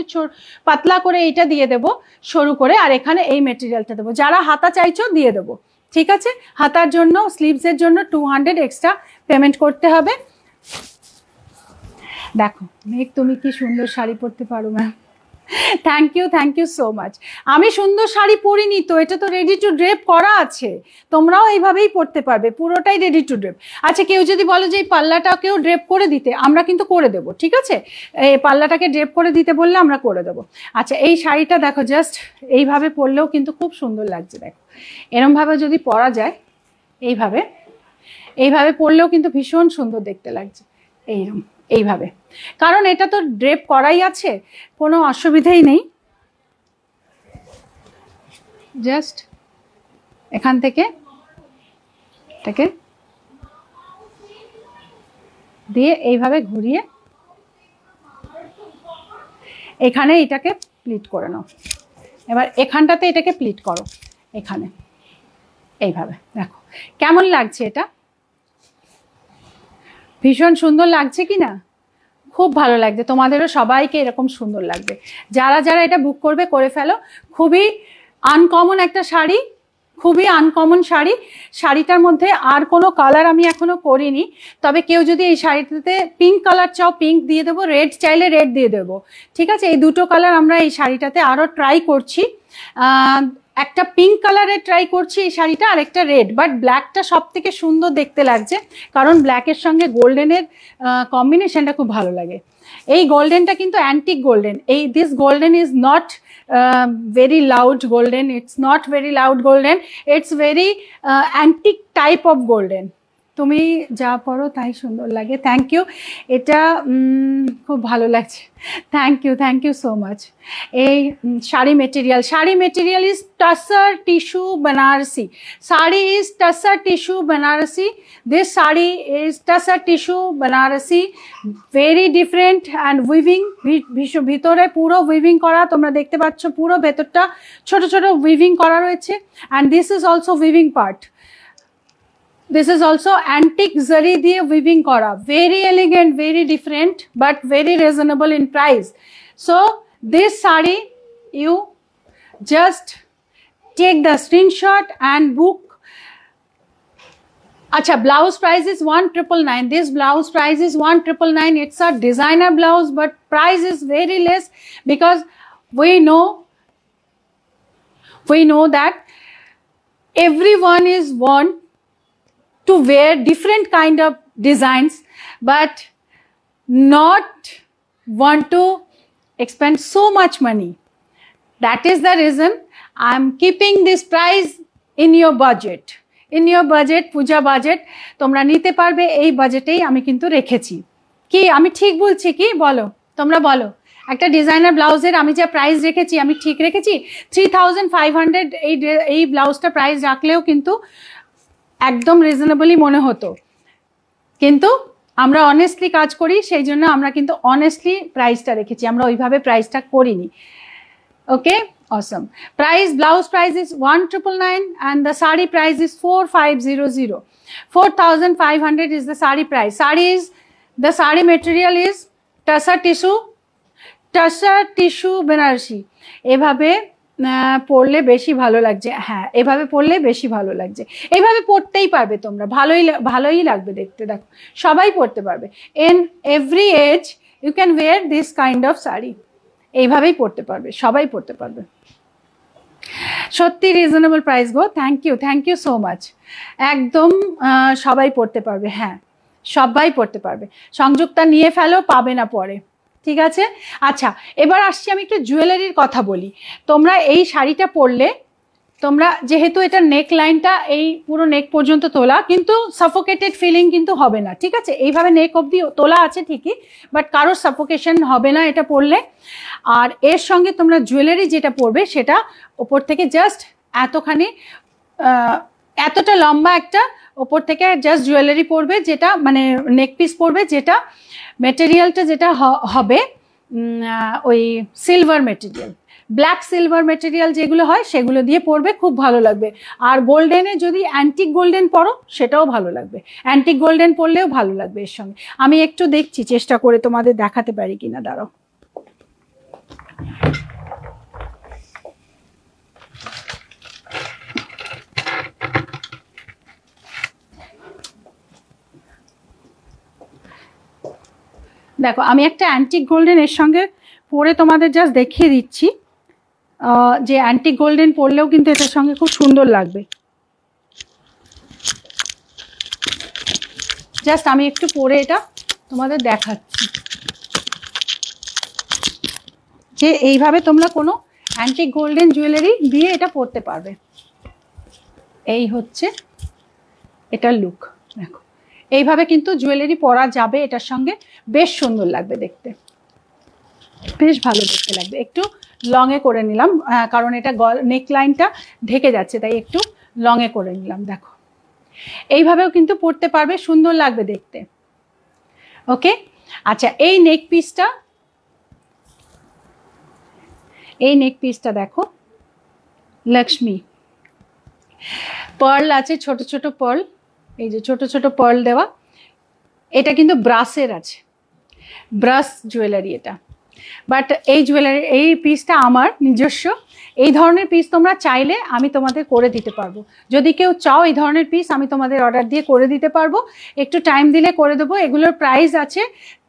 A: পাতলা করে এইটা দিয়ে দেবো সরু করে, আর এখানে এই মেটেরিয়ালটা দেবো। যারা হাতা চাইছো দিয়ে দেবো, ঠিক আছে? হাতার জন্য স্লিভসের জন্য 200 এক্সট্রা পেমেন্ট করতে হবে। দেখো মেঘ, তুমি কি সুন্দর শাড়ি পরতে পারো ma'am, thank you so much. আমি সুন্দর শাড়ি পরিনি তো, এটা তো রেডি টু ড্রেপ করা আছে, তোমরাও এইভাবেই পরতে পারবে, পুরোটাই রেডি টু ড্রেপ। আচ্ছা, কেউ যদি বলো যে এই পাল্লাটাকেও ড্রেপ করে দিতে, আমরা কিন্তু করে দেবো, ঠিক আছে? এই পাল্লাটাকে ড্রেপ করে দিতে বললে আমরা করে দেবো। আচ্ছা, এই শাড়িটা দেখো, জাস্ট এইভাবে পরলেও কিন্তু খুব সুন্দর লাগছে। দেখো এরমভাবে যদি পরা যায়, এইভাবে পরলেও কিন্তু ভীষণ সুন্দর দেখতে লাগছে, এইভাবে, কারণ এটা তো ড্রেপ করাই আছে, কোনো অসুবিধাই নেই। জাস্ট এখান থেকে এটাকে দিয়ে এইভাবে ঘুরিয়ে এখানে এটাকে প্লিট করে নাও। এবার এখানটাতে এটাকে প্লিট করো, এখানে এইভাবে। দেখো কেমন লাগছে, এটা ভীষণ সুন্দর লাগছে কি না? খুব ভালো লাগছে, তোমাদেরও সবাইকে এরকম সুন্দর লাগবে। যারা এটা বুক করবে করে ফেলো। খুবই আনকমন একটা শাড়ি, খুবই আনকমন শাড়িটার মধ্যে আর কোনো কালার আমি এখনো করিনি, তবে কেউ যদি এই শাড়িটাতে পিঙ্ক কালার চাও পিঙ্ক দিয়ে দেবো, রেড চাইলে রেড দিয়ে দেবো, ঠিক আছে? এই দুটো কালার আমরা এই শাড়িটাতে আরও ট্রাই করছি। একটা পিঙ্ক কালারের ট্রাই করছি এই শাড়িটা, আর একটা রেড, বাট ব্ল্যাকটা সব থেকে সুন্দর দেখতে লাগছে, কারণ ব্ল্যাকের সঙ্গে গোল্ডেনের কম্বিনেশনটা খুব ভালো লাগে। এই গোল্ডেনটা কিন্তু antique golden, this golden is not very loud golden, it's not very loud golden, it's very antique type of golden. তুমি যা পরো তাই সুন্দর লাগে। থ্যাংক ইউ, এটা খুব ভালো লাগছে। Thank you so much. এই sari material is tussar tissue Banarasi. Sari is tussar tissue Banarasi. This sari is tussar tissue Banarasi, very different and weaving, ভিতরে পুরো উইভিং করা, তোমরা দেখতে পাচ্ছ পুরো ভেতরটা ছোট ছোট উইভিং করা রয়েছে, and this is also weaving part. This is also antique zari diye weaving kora, very elegant, very different, but very reasonable in price. So this sari, you just take the screenshot and book. Acha, blouse price is 1999. This blouse price is 1999. It's a designer blouse, but price is very less, because we know that everyone is want to wear different kind of designs, but not want to expend so much money. That is the reason I am keeping this price in your budget. In your budget, puja budget, তোমরা নিতে পারবে এই বাজেটেই আমি কিন্তু রেখেছি। কি আমি ঠিক বলছি কি? বলো, তোমরা বলো। একটা ডিজাইনার ব্লাউজের আমি যা প্রাইস রেখেছি আমি ঠিক রেখেছি? 3500 এই ব্লাউজটা প্রাইস রাখলেও কিন্তু একদম রিজনেবলই মনে হতো, কিন্তু আমরা অনেস্টলি কাজ করি, সেই জন্য আমরা কিন্তু অনেস্টলি প্রাইসটা রেখেছি, আমরা ওইভাবে প্রাইসটা করিনি। ওকে, awesome. Price, blouse price is 1999 and the sari price is 4500. 4500 is the sari price. The sari material is tussar tissue Banarasi. এভাবে পরলে বেশি ভালো লাগছে। হ্যাঁ, এভাবে পরলে বেশি ভালো লাগছে। এইভাবে পরতেই পারবে তোমরা, ভালোই লাগবে দেখতে। দেখো সবাই পরতে পারবে। In every age you can wear this kind of sari. এইভাবেই পড়তে পারবে, সবাই পড়তে পারবে। সত্যি রিজনেবল প্রাইস গো, থ্যাংক ইউ সো মাচ। একদম সবাই পড়তে পারবে, হ্যাঁ সবাই পড়তে পারবে। সংযুক্তা নিয়ে ফেলো, পাবে না পরে, ঠিক আছে। আচ্ছা, এবার আসছি আমি একটু জুয়েলারির কথা বলি। তোমরা এই শাড়িটা পরলে, তোমরা যেহেতু এটা নেক লাইনটা এই পুরো নেক পর্যন্ত তোলা, কিন্তু সাফোকেটেড ফিলিং কিন্তু হবে না, ঠিক আছে। এইভাবে নেক অবধি তোলা আছে ঠিকই, বাট কারোর সাফোকেশন হবে না এটা পরলে। আর এর সঙ্গে তোমরা জুয়েলারি যেটা পরবে সেটা ওপর থেকে জাস্ট এতখানি, এতটা লম্বা একটা ওপর থেকে জাস্ট জুয়েলারি পরবে, যেটা মানে নেক পিস পরবে, যেটা মেটেরিয়ালটা যেটা হবে ওই silver material, black silver material যেগুলো হয় সেগুলো দিয়ে পরবে, খুব ভালো লাগবে। আর গোল্ডেনে যদি অ্যান্টিক গোল্ডেন পরো সেটাও ভালো লাগবে, অ্যান্টিক গোল্ডেন পরলেও ভালো লাগবে এর সঙ্গে। আমি একটু দেখছি, চেষ্টা করে তোমাদের দেখাতে পারি কিনা, দাঁড়াও। দেখো আমি একটা অ্যান্টিক গোল্ডেন এর সঙ্গে পরে তোমাদের জাস্ট দেখিয়ে দিচ্ছি, যে অ্যান্টিক গোল্ডেন পরলেও কিন্তু এটার সঙ্গে খুব সুন্দর লাগবে। জাস্ট আমি একটু পরে এটা তোমাদের দেখাচ্ছি, যে এইভাবে তোমরা কোনো অ্যান্টিক গোল্ডেন জুয়েলারি দিয়ে এটা পরতে পারবে। এই হচ্ছে এটার লুক, দেখো এইভাবে কিন্তু জুয়েলারি পরা যাবে, এটার সঙ্গে বেশ সুন্দর লাগবে দেখতে, বেশ ভালো দেখতে লাগবে। একটু লংয়ে করে নিলাম, কারণ এটা নেক লাইনটা ঢেকে যাচ্ছে, তাই একটু লংয়ে করে নিলাম। দেখো এইভাবেও কিন্তু পরতে পারবে, সুন্দর লাগবে দেখতে। ওকে, আচ্ছা এই নেক পিসটা দেখো, লক্ষ্মী পার্ল আছে, ছোট ছোট পার্ল, এই যে ছোট ছোট পার্ল দেওয়া। এটা কিন্তু ব্রাসের আছে, ব্রাস জুয়েলারি এটা। বাট এই পিসটা আমার নিজস্ব। এই ধরনের পিস তোমরা চাইলে আমি তোমাদের করে দিতে পারবো, যদি কেউ চাও এই ধরনের পিস আমি তোমাদের অর্ডার দিয়ে করে দিতে পারবো, একটু টাইম দিলে করে দেবো। এগুলোর প্রাইস আছে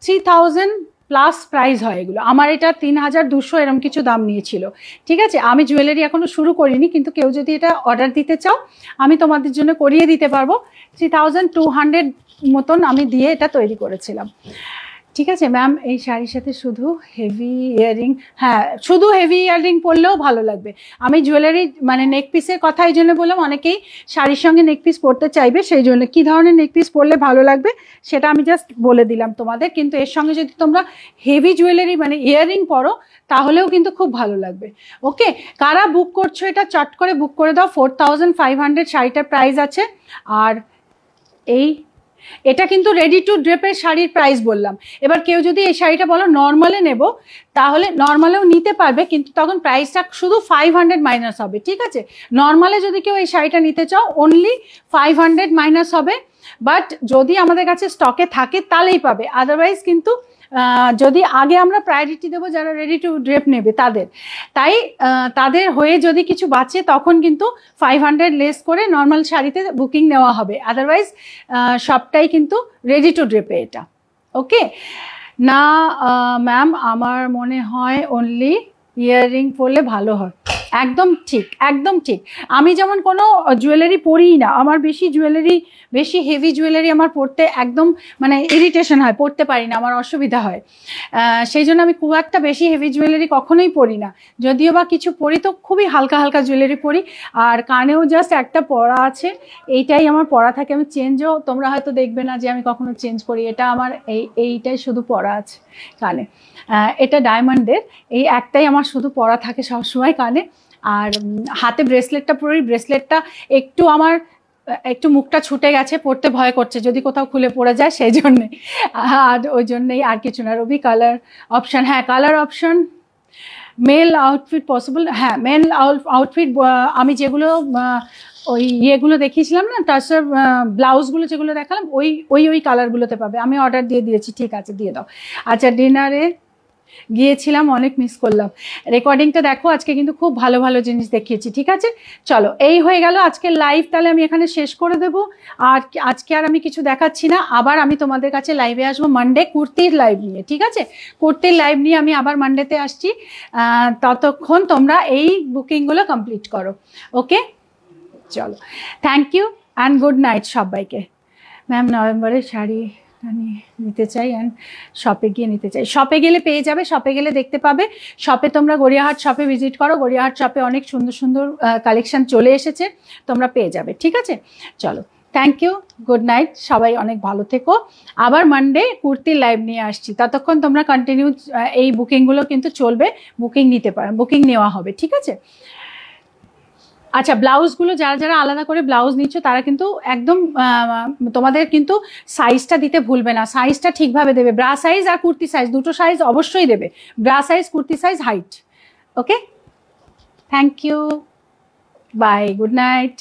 A: 3000 প্লাস প্রাইস হয় এগুলো। আমার এটা 3200 এরকম কিছু দাম নিয়েছিল, ঠিক আছে। আমি জুয়েলারি এখনো শুরু করিনি, কিন্তু কেউ যদি এটা অর্ডার দিতে চাও আমি তোমাদের জন্য করিয়ে দিতে পারবো। 3200 মতন আমি দিয়ে এটা তৈরি করেছিলাম, ঠিক আছে ম্যাম। এই শাড়ির সাথে শুধু হেভি ইয়াররিং, হ্যাঁ শুধু হেভি ইয়াররিং পরলেও ভালো লাগবে। আমি জুয়েলারি মানে নেক পিসের কথা এই জন্য বললাম, অনেকেই শাড়ির সঙ্গে নেক পিস পরতে চাইবে, সেই জন্য কী ধরনের নেক পিস পরলে ভালো লাগবে সেটা আমি জাস্ট বলে দিলাম তোমাদের। কিন্তু এর সঙ্গে যদি তোমরা হেভি জুয়েলারি মানে ইয়াররিং পরো তাহলেও কিন্তু খুব ভালো লাগবে। ওকে, কারা বুক করছো এটা চট করে বুক করে দাও। 4500 শাড়িটার প্রাইস আছে। আর এটা কিন্তু রেডি টু ড্রেপের শাড়ির প্রাইস বললাম। এবার কেউ যদি এই শাড়িটা বলো নর্মালে নেব, তাহলে নর্মালেও নিতে পারবে, কিন্তু তখন প্রাইসটা শুধু 500 মাইনাস হবে, ঠিক আছে। নর্মালে যদি কেউ এই শাড়িটা নিতে চাও অনলি 500 মাইনাস হবে, বাট যদি আমাদের কাছে স্টকে থাকে তাহলেই পাবে, আদারওয়াইজ কিন্তু যদি আগে আমরা প্রায়োরিটি দেবো যারা রেডি টু ড্রেপ নেবে তাদের, তাই তাদের হয়ে যদি কিছু বাঁচে তখন কিন্তু 500 লেস করে নর্মাল শাড়িতে বুকিং নেওয়া হবে, আদারওয়াইজ সবটাই কিন্তু রেডি টু ড্রেপে এটা। ওকে না ম্যাম, আমার মনে হয় অনলি ইয়াররিং পরলে ভালো হয়। একদম ঠিক, একদম ঠিক। আমি যেমন কোনো জুয়েলারি পরিই না, আমার বেশি হেভি জুয়েলারি আমার পরতে একদম মানে ইরিটেশন হয়, পরতে পারি না, আমার অসুবিধা হয়। সেই জন্য আমি খুব একটা বেশি হেভি জুয়েলারি কখনোই পরি না, যদিও বা কিছু পরি তো খুবই হালকা হালকা জুয়েলারি পরি। আর কানেও জাস্ট একটা পরা আছে, এইটাই আমার পরা থাকে, আমি চেঞ্জও তোমরা হয়তো দেখবে না যে আমি কখনো চেঞ্জ করি, এটা আমার এইটাই শুধু পরা আছে কানে। এটা ডায়মন্ডের, এই একটাই আমার শুধু পরা থাকে সবসময় কানে। আর হাতে ব্রেসলেটটা পরি, ব্রেসলেটটা একটু আমার একটু মুখটা ছুটে গেছে, পড়তে ভয় করছে যদি কোথাও খুলে পড়ে যায়, সেই জন্যে। আর ওই জন্যেই, আর কিছু না। রবি কালার অপশান, হ্যাঁ colour option male outfit possible, হ্যাঁ মেল আউটফিট আমি যেগুলো ওই ইয়েগুলো দেখিয়েছিলাম না, টার্সার ব্লাউজগুলো যেগুলো দেখালাম, ওই কালারগুলোতে পাবে। আমি অর্ডার দিয়ে দিয়েছি, ঠিক আছে দিয়ে দাও। আচ্ছা, ডিনারে গিয়েছিলাম, অনেক মিস করলাম। রেকর্ডিংটা দেখো, আজকে কিন্তু খুব ভালো ভালো জিনিস দেখিয়েছি, ঠিক আছে। চলো, এই হয়ে গেল আজকের লাইভ, তাহলে আমি এখানে শেষ করে দেবো। আর আজকে আর আমি কিছু দেখাচ্ছি না, আবার আমি তোমাদের কাছে লাইভে আসবো মানডে কুর্তির লাইভ নিয়ে, ঠিক আছে। কুর্তির লাইভ নিয়ে আমি আবার মানডেতে আসছি। ততক্ষণ তোমরা এই বুকিংগুলো কমপ্লিট করো, ওকে। চলো, thank you and good night সবাইকে। ম্যাম, নভেম্বরের শাড়ি নিতে চাই অ্যান্ড শপে গিয়ে নিতে চাই। শপে গেলে পেয়ে যাবে, শপে গেলে দেখতে পাবে। শপে তোমরা গড়িয়াহাট শপে ভিজিট করো, গড়িয়াহাট শপে অনেক সুন্দর সুন্দর কালেকশন চলে এসেছে, তোমরা পেয়ে যাবে, ঠিক আছে। চলো, থ্যাংক ইউ, গুড নাইট, সবাই অনেক ভালো থেকো। আবার মানডে কুর্তির লাইভ নিয়ে আসছি, ততক্ষণ তোমরা কন্টিনিউ এই বুকিংগুলো কিন্তু চলবে, বুকিং নিতে পারো, বুকিং নেওয়া হবে, ঠিক আছে। আচ্ছা, ব্লাউজগুলো যারা যারা আলাদা করে ব্লাউজ নিচ্ছ তারা কিন্তু একদম তোমাদের কিন্তু সাইজটা দিতে ভুলবে না, সাইজটা ঠিকভাবে দেবে। ব্রা সাইজ আর কুর্তি সাইজ দুটো সাইজ অবশ্যই দেবে, bra size, kurti size, height, okay. Thank you, bye, good night.